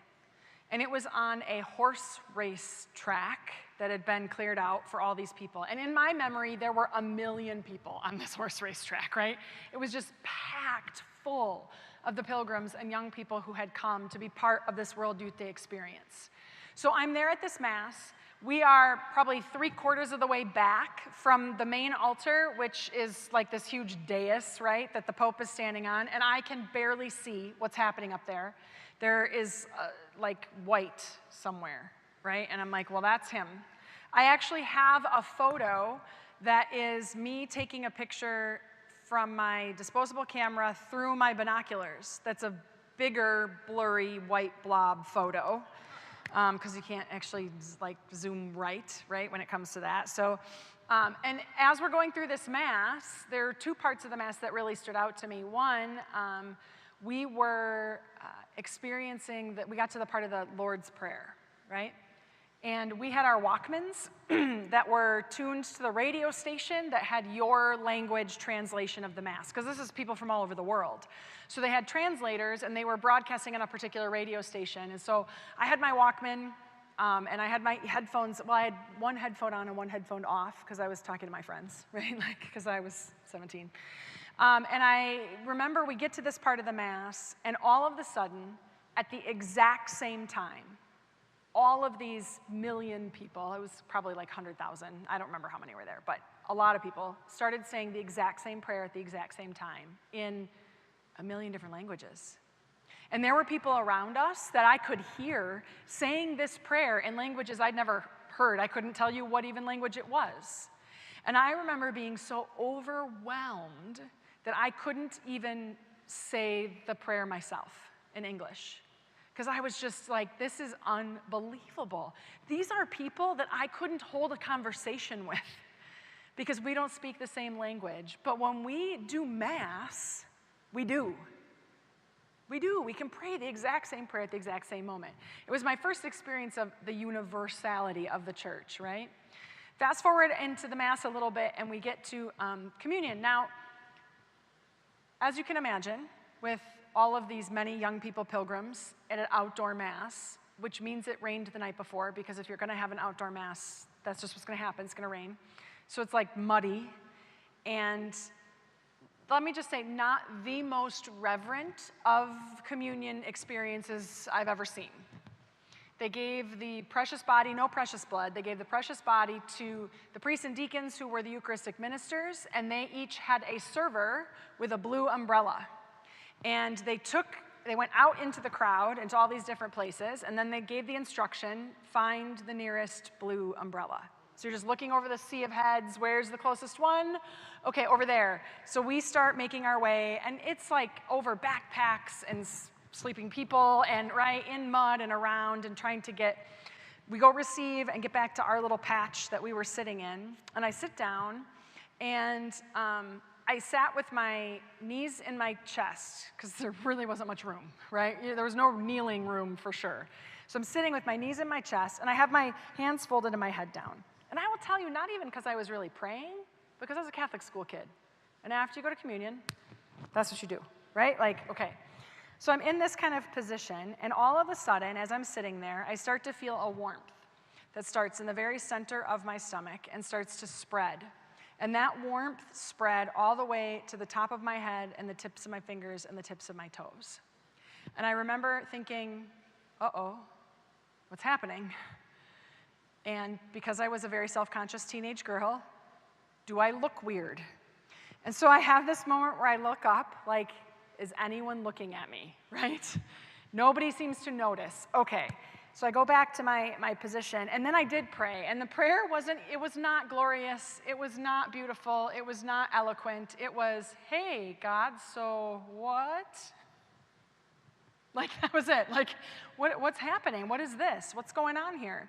And it was on a horse race track that had been cleared out for all these people. And in my memory, there were 1 million people on this horse race track, right? It was just packed full of the pilgrims and young people who had come to be part of this World Youth Day experience. So I'm there at this mass. We are probably 3/4 of the way back from the main altar, which is like this huge dais, right, that the Pope is standing on, and I can barely see what's happening up there. There is like white somewhere, right? And I'm like, well, that's him. I actually have a photo that is me taking a picture from my disposable camera through my binoculars. That's a bigger, blurry, white blob photo, because you can't actually like zoom right when it comes to that. So, and as we're going through this mass, there are 2 parts of the mass that really stood out to me. One, we were experiencing that we got to the part of the Lord's Prayer, right? And we had our Walkmans that were tuned to the radio station that had your language translation of the Mass, because this is people from all over the world. So they had translators, and they were broadcasting on a particular radio station. And so I had my Walkman, and I had my headphones. Well, I had one headphone on and one headphone off, because I was talking to my friends, right? Like, because I was 17. And I remember we get to this part of the Mass, and all of a sudden, at the exact same time, all of these million people, it was probably like 100,000, I don't remember how many were there, but a lot of people started saying the exact same prayer at the exact same time in 1 million different languages. And there were people around us that I could hear saying this prayer in languages I'd never heard. I couldn't tell you what even language it was. And I remember being so overwhelmed that I couldn't even say the prayer myself in English. Because I was just like, this is unbelievable. These are people that I couldn't hold a conversation with because we don't speak the same language. But when we do Mass, we do. We do. We can pray the exact same prayer at the exact same moment. It was my first experience of the universality of the church, right? Fast forward into the Mass a little bit, and we get to communion. Now, as you can imagine, with all of these many young people pilgrims at an outdoor Mass, which means it rained the night before, because if you're going to have an outdoor Mass, that's just what's going to happen. It's going to rain. So it's like muddy. And let me just say, not the most reverent of communion experiences I've ever seen. They gave the precious body, no precious blood, they gave the precious body to the priests and deacons who were the Eucharistic ministers, and they each had a server with a blue umbrella. And they went out into the crowd, into all these different places, and then they gave the instruction, find the nearest blue umbrella. So you're just looking over the sea of heads, where's the closest one? Okay, over there. So we start making our way, and it's like over backpacks and sleeping people, and right in mud and around, and trying to we go receive and get back to our little patch that we were sitting in. And I sit down, and I sat with my knees in my chest, because there really wasn't much room, right? There was no kneeling room for sure. So I'm sitting with my knees in my chest, and I have my hands folded and my head down. And I will tell you, not even because I was really praying, because I was a Catholic school kid. And after you go to communion, that's what you do, right? Like, okay. So I'm in this kind of position, and all of a sudden, as I'm sitting there, I start to feel a warmth that starts in the very center of my stomach and starts to spread. And that warmth spread all the way to the top of my head and the tips of my fingers and the tips of my toes. And I remember thinking, uh-oh, what's happening? And because I was a very self-conscious teenage girl, do I look weird? And so I have this moment where I look up, like, is anyone looking at me, right? Nobody seems to notice. Okay, so I go back to my position, and then I did pray. And the prayer it was not glorious, it was not beautiful, it was not eloquent. It was, hey, God, so what? Like, that was it. Like, what's happening? What is this? What's going on here?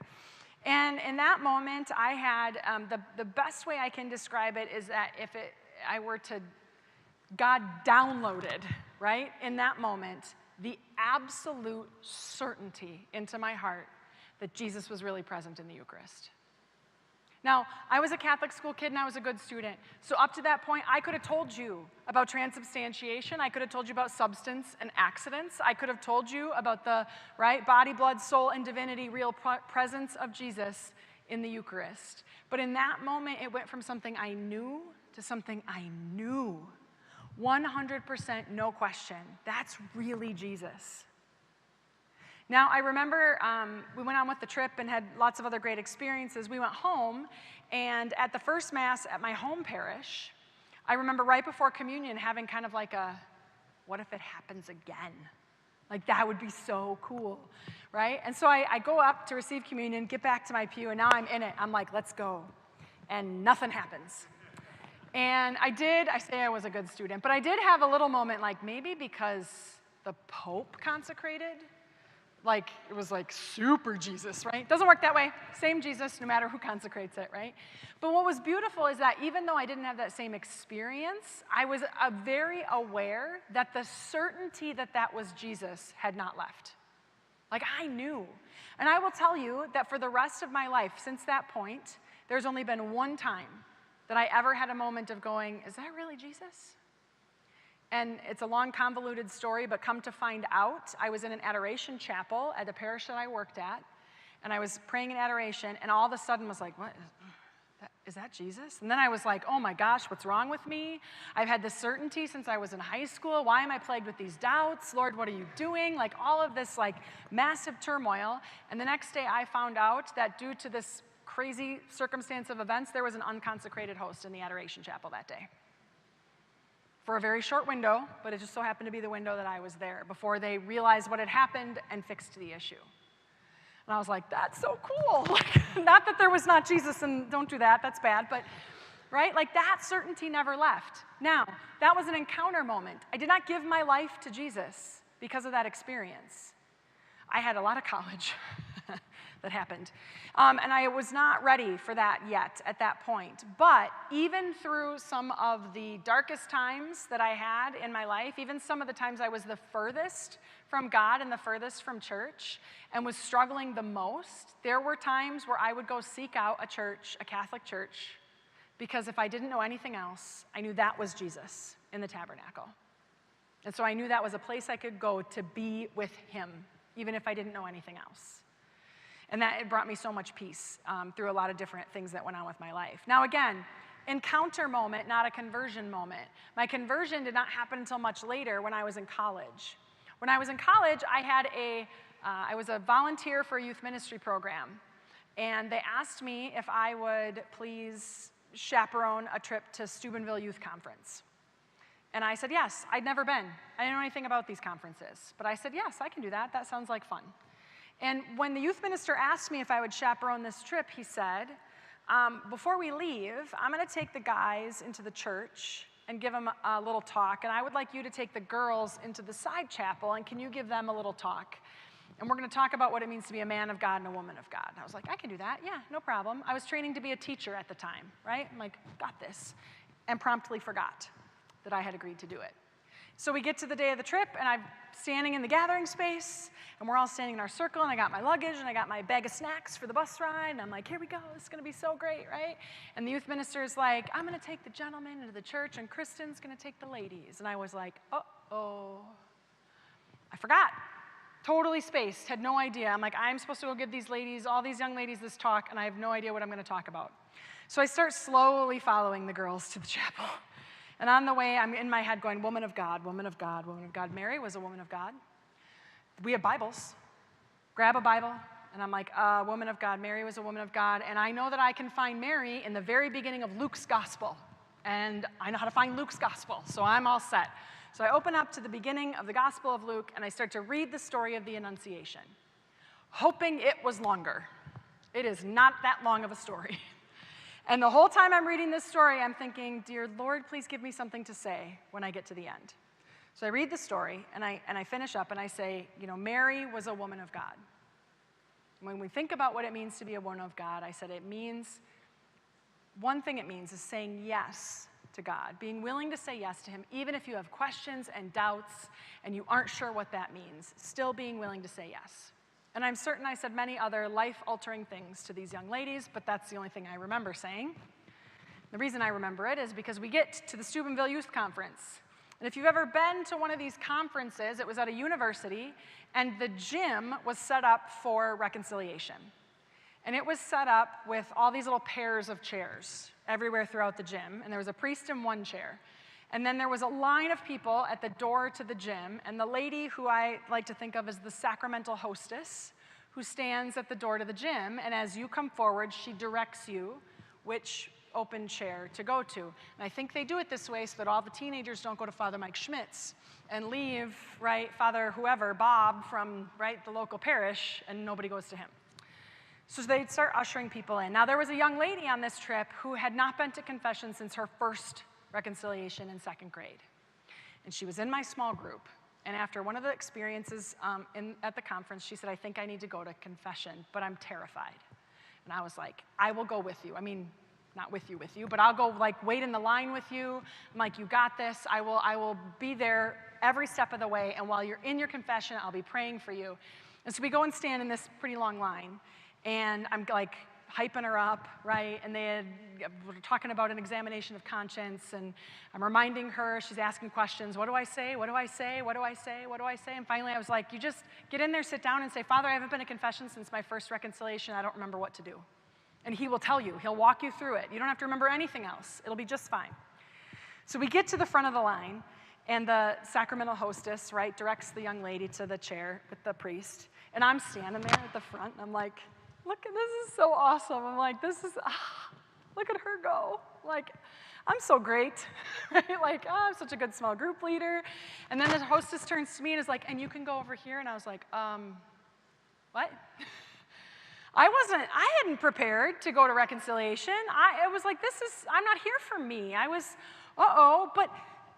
And in that moment, I had, the best way I can describe it is that if I were to, God downloaded, right, in that moment, the absolute certainty into my heart that Jesus was really present in the Eucharist. Now, I was a Catholic school kid and I was a good student. So up to that point, I could have told you about transubstantiation. I could have told you about substance and accidents. I could have told you about the, right, body, blood, soul, and divinity, real presence of Jesus in the Eucharist. But in that moment, it went from something I knew to something I knew. 100%, no question. That's really Jesus. Now, I remember we went on with the trip and had lots of other great experiences. We went home, and at the first Mass at my home parish, I remember right before communion having kind of like a, what if it happens again? Like, that would be so cool, right? And so I go up to receive communion, get back to my pew, and now I'm in it. I'm like, let's go. And nothing happens. And I say I was a good student, but I did have a little moment, like maybe because the Pope consecrated, like it was like super Jesus, right? Doesn't work that way. Same Jesus, no matter who consecrates it, right? But what was beautiful is that even though I didn't have that same experience, I was very aware that the certainty that that was Jesus had not left. Like, I knew. And I will tell you that for the rest of my life, since that point, there's only been one time that I ever had a moment of going, is that really Jesus? And it's a long, convoluted story, but come to find out, I was in an adoration chapel at the parish that I worked at, and I was praying in adoration, and all of a sudden was like, what? Is that Jesus? And then I was like, oh my gosh, what's wrong with me? I've had this certainty since I was in high school. Why am I plagued with these doubts? Lord, what are you doing? Like, all of this, like, massive turmoil. And the next day I found out that due to this crazy circumstance of events, there was an unconsecrated host in the adoration chapel that day. For a very short window, but it just so happened to be the window that I was there before they realized what had happened and fixed the issue. And I was like, that's so cool. Like, not that there was not Jesus, and don't do that, that's bad, but, right? Like, that certainty never left. Now, that was an encounter moment. I did not give my life to Jesus because of that experience. I had a lot of college that happened. And I was not ready for that yet at that point. But even through some of the darkest times that I had in my life, even some of the times I was the furthest from God and the furthest from church and was struggling the most, there were times where I would go seek out a church, a Catholic church, because if I didn't know anything else, I knew that was Jesus in the tabernacle. And so I knew that was a place I could go to be with him, even if I didn't know anything else. And that it brought me so much peace through a lot of different things that went on with my life. Now again, encounter moment, not a conversion moment. My conversion did not happen until much later when I was in college. When I was in college, I was a volunteer for a youth ministry program. And they asked me if I would please chaperone a trip to Steubenville Youth Conference. And I said yes. I'd never been. I didn't know anything about these conferences. But I said, yes, I can do that. That sounds like fun. And when the youth minister asked me if I would chaperone this trip, he said, before we leave, I'm going to take the guys into the church and give them a little talk, and I would like you to take the girls into the side chapel, and can you give them a little talk? And we're going to talk about what it means to be a man of God and a woman of God. And I was like, I can do that. Yeah, no problem. I was training to be a teacher at the time, right? I'm like, got this. And promptly forgot that I had agreed to do it. So we get to the day of the trip, and I'm standing in the gathering space, and we're all standing in our circle, and I got my luggage, and I got my bag of snacks for the bus ride, and I'm like, here we go, this is going to be so great, right? And the youth minister is like, I'm going to take the gentlemen into the church, and Kristin's going to take the ladies. And I was like, uh-oh. I forgot. Totally spaced, had no idea. I'm like, I'm supposed to go give these ladies, all these young ladies, this talk, and I have no idea what I'm going to talk about. So I start slowly following the girls to the chapel. And on the way, I'm in my head going, woman of God, woman of God, woman of God. Mary was a woman of God. We have Bibles. Grab a Bible. And I'm like, woman of God. Mary was a woman of God. And I know that I can find Mary in the very beginning of Luke's gospel. And I know how to find Luke's gospel, so I'm all set. So I open up to the beginning of the Gospel of Luke, and I start to read the story of the Annunciation, hoping it was longer. It is not that long of a story. And the whole time I'm reading this story, I'm thinking, dear Lord, please give me something to say when I get to the end. So I read the story, and I finish up, and I say, Mary was a woman of God. When we think about what it means to be a woman of God, I said one thing it means is saying yes to God, being willing to say yes to him, even if you have questions and doubts and you aren't sure what that means, still being willing to say yes. And I'm certain I said many other life-altering things to these young ladies, but that's the only thing I remember saying. The reason I remember it is because we get to the Steubenville Youth Conference. And if you've ever been to one of these conferences, it was at a university, and the gym was set up for reconciliation. And it was set up with all these little pairs of chairs everywhere throughout the gym, and there was a priest in one chair. And then there was a line of people at the door to the gym, and the lady who I like to think of as the sacramental hostess, who stands at the door to the gym, and as you come forward, she directs you which open chair to go to. And I think they do it this way so that all the teenagers don't go to Father Mike Schmitz and leave, Father whoever, Bob from, the local parish, and nobody goes to him. So they'd start ushering people in. Now, there was a young lady on this trip who had not been to confession since her first reconciliation in second grade. And she was in my small group. And after one of the experiences at the conference, she said, I think I need to go to confession, but I'm terrified. And I was like, I will go with you. I mean, not with you, but I'll go wait in the line with you. I'm like, you got this. I will be there every step of the way. And while you're in your confession, I'll be praying for you. And so we go and stand in this pretty long line. And I'm hyping her up, and we're talking about an examination of conscience, and I'm reminding her, she's asking questions, what do I say, what do I say, what do I say, what do I say? And finally I was like, you just get in there, sit down, and say, Father, I haven't been to confession since my first reconciliation, I don't remember what to do. And he will tell you, he'll walk you through it. You don't have to remember anything else, it'll be just fine. So we get to the front of the line, and the sacramental hostess, directs the young lady to the chair with the priest, and I'm standing there at the front, and I'm like, look, this is so awesome. I'm like, look at her go. I'm so great, I'm such a good small group leader. And then the hostess turns to me and is like, and you can go over here. And I was like, what? I hadn't prepared to go to reconciliation. It was like, I'm not here for me. I was, but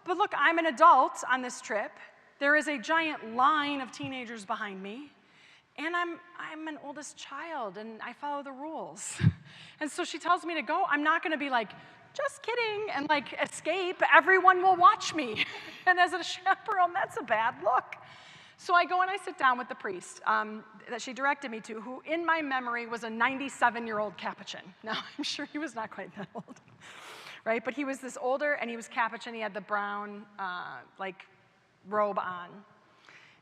look, I'm an adult on this trip. There is a giant line of teenagers behind me. And I'm an oldest child, and I follow the rules. And so she tells me to go. I'm not going to be like, just kidding, and escape. Everyone will watch me. And as a chaperone, that's a bad look. So I go and I sit down with the priest that she directed me to, who in my memory was a 97-year-old Capuchin. Now, I'm sure he was not quite that old, But he was this older, and he was Capuchin. He had the brown, robe on.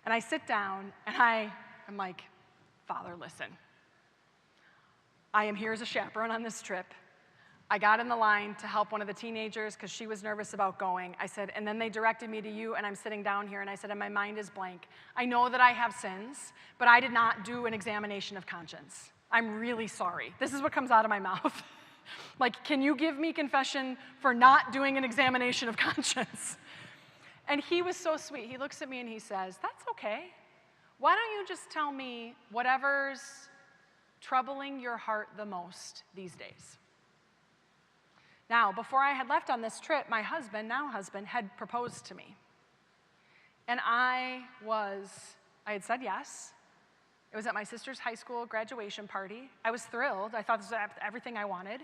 And I sit down, and I'm like, Father, listen. I am here as a chaperone on this trip. I got in the line to help one of the teenagers because she was nervous about going. I said, and then they directed me to you, and I'm sitting down here, and I said, and my mind is blank. I know that I have sins, but I did not do an examination of conscience. I'm really sorry. This is what comes out of my mouth. Can you give me confession for not doing an examination of conscience? And he was so sweet. He looks at me and he says, that's okay. Why don't you just tell me whatever's troubling your heart the most these days? Now, before I had left on this trip, my husband, now husband, had proposed to me. And I had said yes. It was at my sister's high school graduation party. I was thrilled. I thought this was everything I wanted.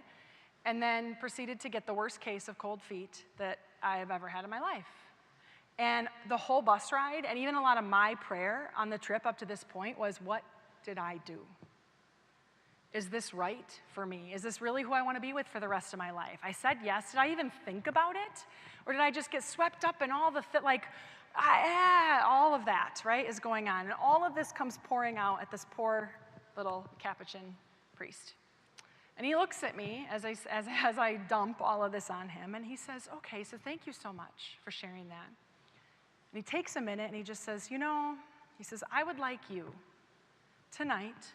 And then proceeded to get the worst case of cold feet that I have ever had in my life. And the whole bus ride, and even a lot of my prayer on the trip up to this point was, what did I do? Is this right for me? Is this really who I want to be with for the rest of my life? I said yes. Did I even think about it? Or did I just get swept up in all the, all of that, is going on. And all of this comes pouring out at this poor little Capuchin priest. And he looks at me as I dump all of this on him, and he says, okay, so thank you so much for sharing that. And he takes a minute, and he just says, he says, I would like you tonight,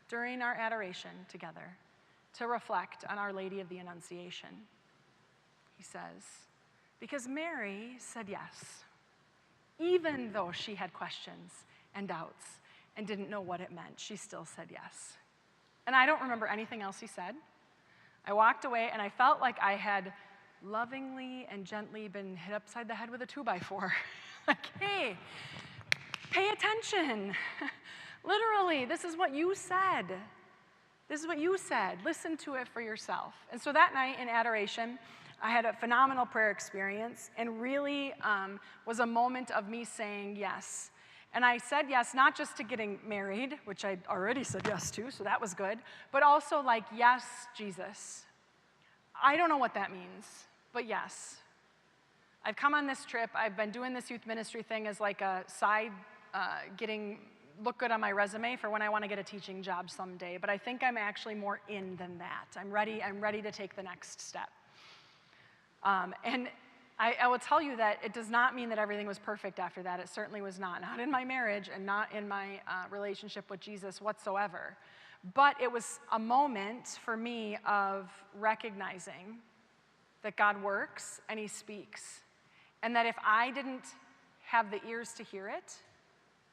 during our adoration together, to reflect on Our Lady of the Annunciation. He says, because Mary said yes, even though she had questions and doubts and didn't know what it meant, she still said yes. And I don't remember anything else he said. I walked away, and I felt like I had lovingly and gently been hit upside the head with a 2x4. Like, hey, pay attention. Literally, this is what you said. This is what you said. Listen to it for yourself. And so that night in adoration, I had a phenomenal prayer experience, and really was a moment of me saying yes. And I said yes, not just to getting married, which I'd already said yes to, so that was good, but also like, yes, Jesus. I don't know what that means, but yes. I've come on this trip. I've been doing this youth ministry thing as like a side, look good on my resume for when I want to get a teaching job someday, but I think I'm actually more in than that. I'm ready to take the next step. And I will tell you that it does not mean that everything was perfect after that. It certainly was not. Not in my marriage and not in my relationship with Jesus whatsoever. But it was a moment for me of recognizing that God works and he speaks. And that if I didn't have the ears to hear it,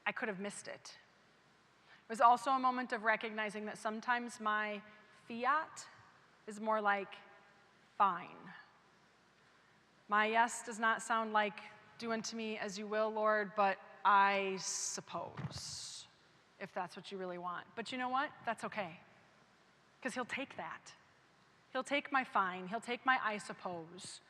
I could have missed it. It was also a moment of recognizing that sometimes my fiat is more like fine. My yes does not sound like, do unto me as you will, Lord, but I suppose, if that's what you really want. But you know what? That's okay, because he'll take that. He'll take my fine. He'll take my I suppose.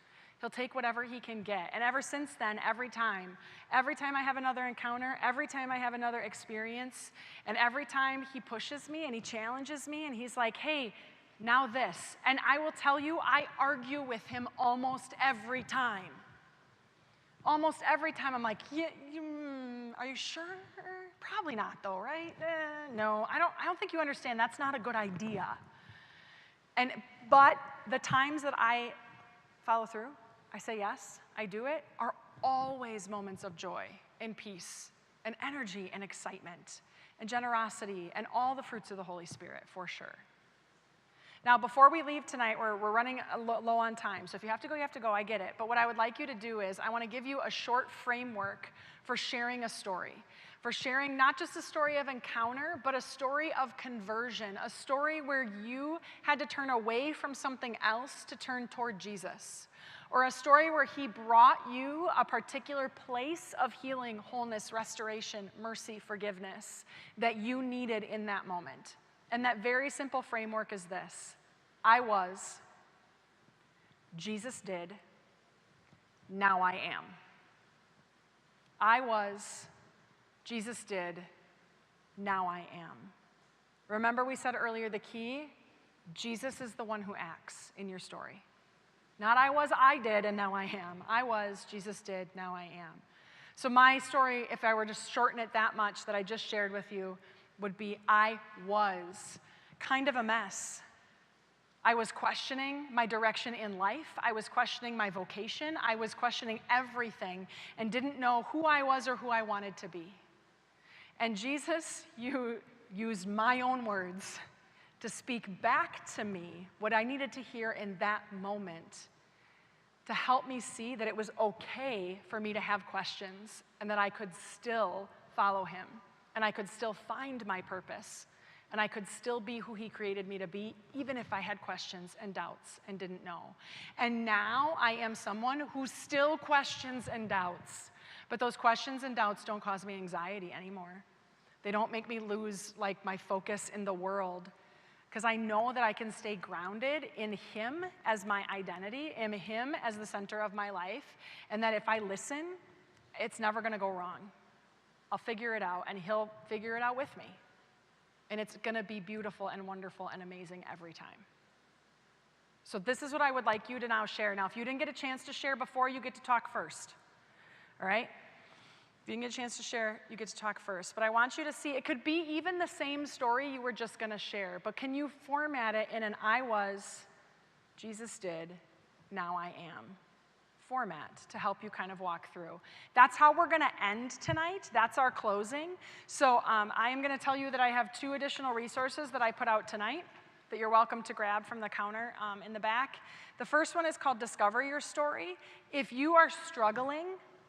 He'll take whatever he can get. And ever since then, every time I have another encounter, every time I have another experience, and every time he pushes me and he challenges me and he's like, hey, now this. And I will tell you, I argue with him almost every time. Almost every time I'm like, are you sure? Probably not though, right? No, I don't think you understand. That's not a good idea. But the times that I follow through, I say yes, I do it, are always moments of joy and peace and energy and excitement and generosity and all the fruits of the Holy Spirit, for sure. Now, before we leave tonight, we're running low on time, so if you have to go, you have to go, I get it. But what I would like you to do is I want to give you a short framework for sharing a story, for sharing not just a story of encounter, but a story of conversion, a story where you had to turn away from something else to turn toward Jesus, or a story where he brought you a particular place of healing, wholeness, restoration, mercy, forgiveness that you needed in that moment. And that very simple framework is this: I was, Jesus did, now I am. I was, Jesus did, now I am. Remember we said earlier the key? Jesus is the one who acts in your story. Not I was, I did, and now I am. I was, Jesus did, now I am. So my story, if I were to shorten it that much that I just shared with you, would be I was kind of a mess. I was questioning my direction in life. I was questioning my vocation. I was questioning everything and didn't know who I was or who I wanted to be. And Jesus, you used my own words to speak back to me what I needed to hear in that moment, to help me see that it was okay for me to have questions and that I could still follow him. And I could still find my purpose, and I could still be who he created me to be, even if I had questions and doubts and didn't know. And now I am someone who still questions and doubts, but those questions and doubts don't cause me anxiety anymore. They don't make me lose like my focus in the world, because I know that I can stay grounded in him as my identity, in him as the center of my life, and that if I listen, it's never gonna go wrong. I'll figure it out, and he'll figure it out with me. And it's going to be beautiful and wonderful and amazing every time. So this is what I would like you to now share. Now, if you didn't get a chance to share before, you get to talk first. All right? If you can get a chance to share, you get to talk first. But I want you to see, it could be even the same story you were just going to share, but can you format it in an I was, Jesus did, now I am format to help you kind of walk through. That's how we're going to end tonight. That's our closing. So I am going to tell you that I have 2 additional resources that I put out tonight that you're welcome to grab from the counter in the back. The first one is called Discover Your Story. If you are struggling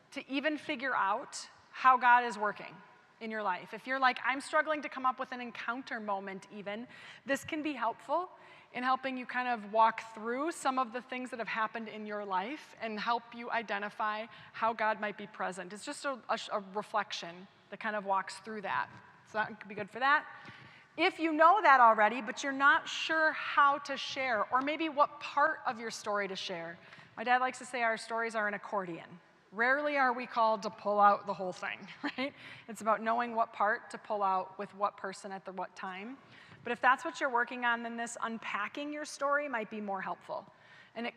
to even figure out how God is working in your life, if you're like, I'm struggling to come up with an encounter moment even, this can be helpful in helping you kind of walk through some of the things that have happened in your life and help you identify how God might be present. It's just a reflection that kind of walks through that. So that could be good for that. If you know that already, but you're not sure how to share, or maybe what part of your story to share. My dad likes to say our stories are an accordion. Rarely are we called to pull out the whole thing, right? It's about knowing what part to pull out with what person at what time. But if that's what you're working on, then this unpacking your story might be more helpful. And it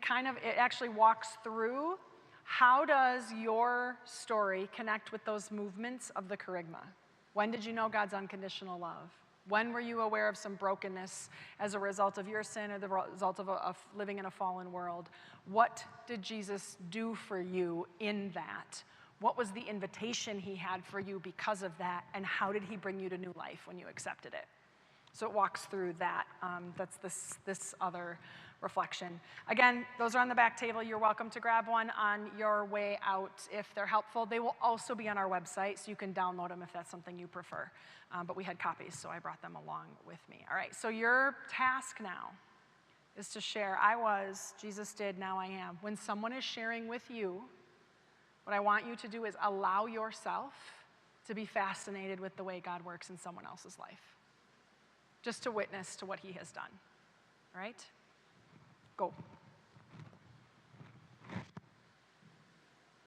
actually walks through how does your story connect with those movements of the kerygma? When did you know God's unconditional love? When were you aware of some brokenness as a result of your sin or the result of living in a fallen world? What did Jesus do for you in that? What was the invitation he had for you because of that? And how did he bring you to new life when you accepted it? So it walks through that. That's this other reflection. Again, those are on the back table. You're welcome to grab one on your way out if they're helpful. They will also be on our website, so you can download them if that's something you prefer. But we had copies, so I brought them along with me. All right, so your task now is to share, I was, Jesus did, now I am. When someone is sharing with you, what I want you to do is allow yourself to be fascinated with the way God works in someone else's life. Just to witness to what he has done. All right? Go.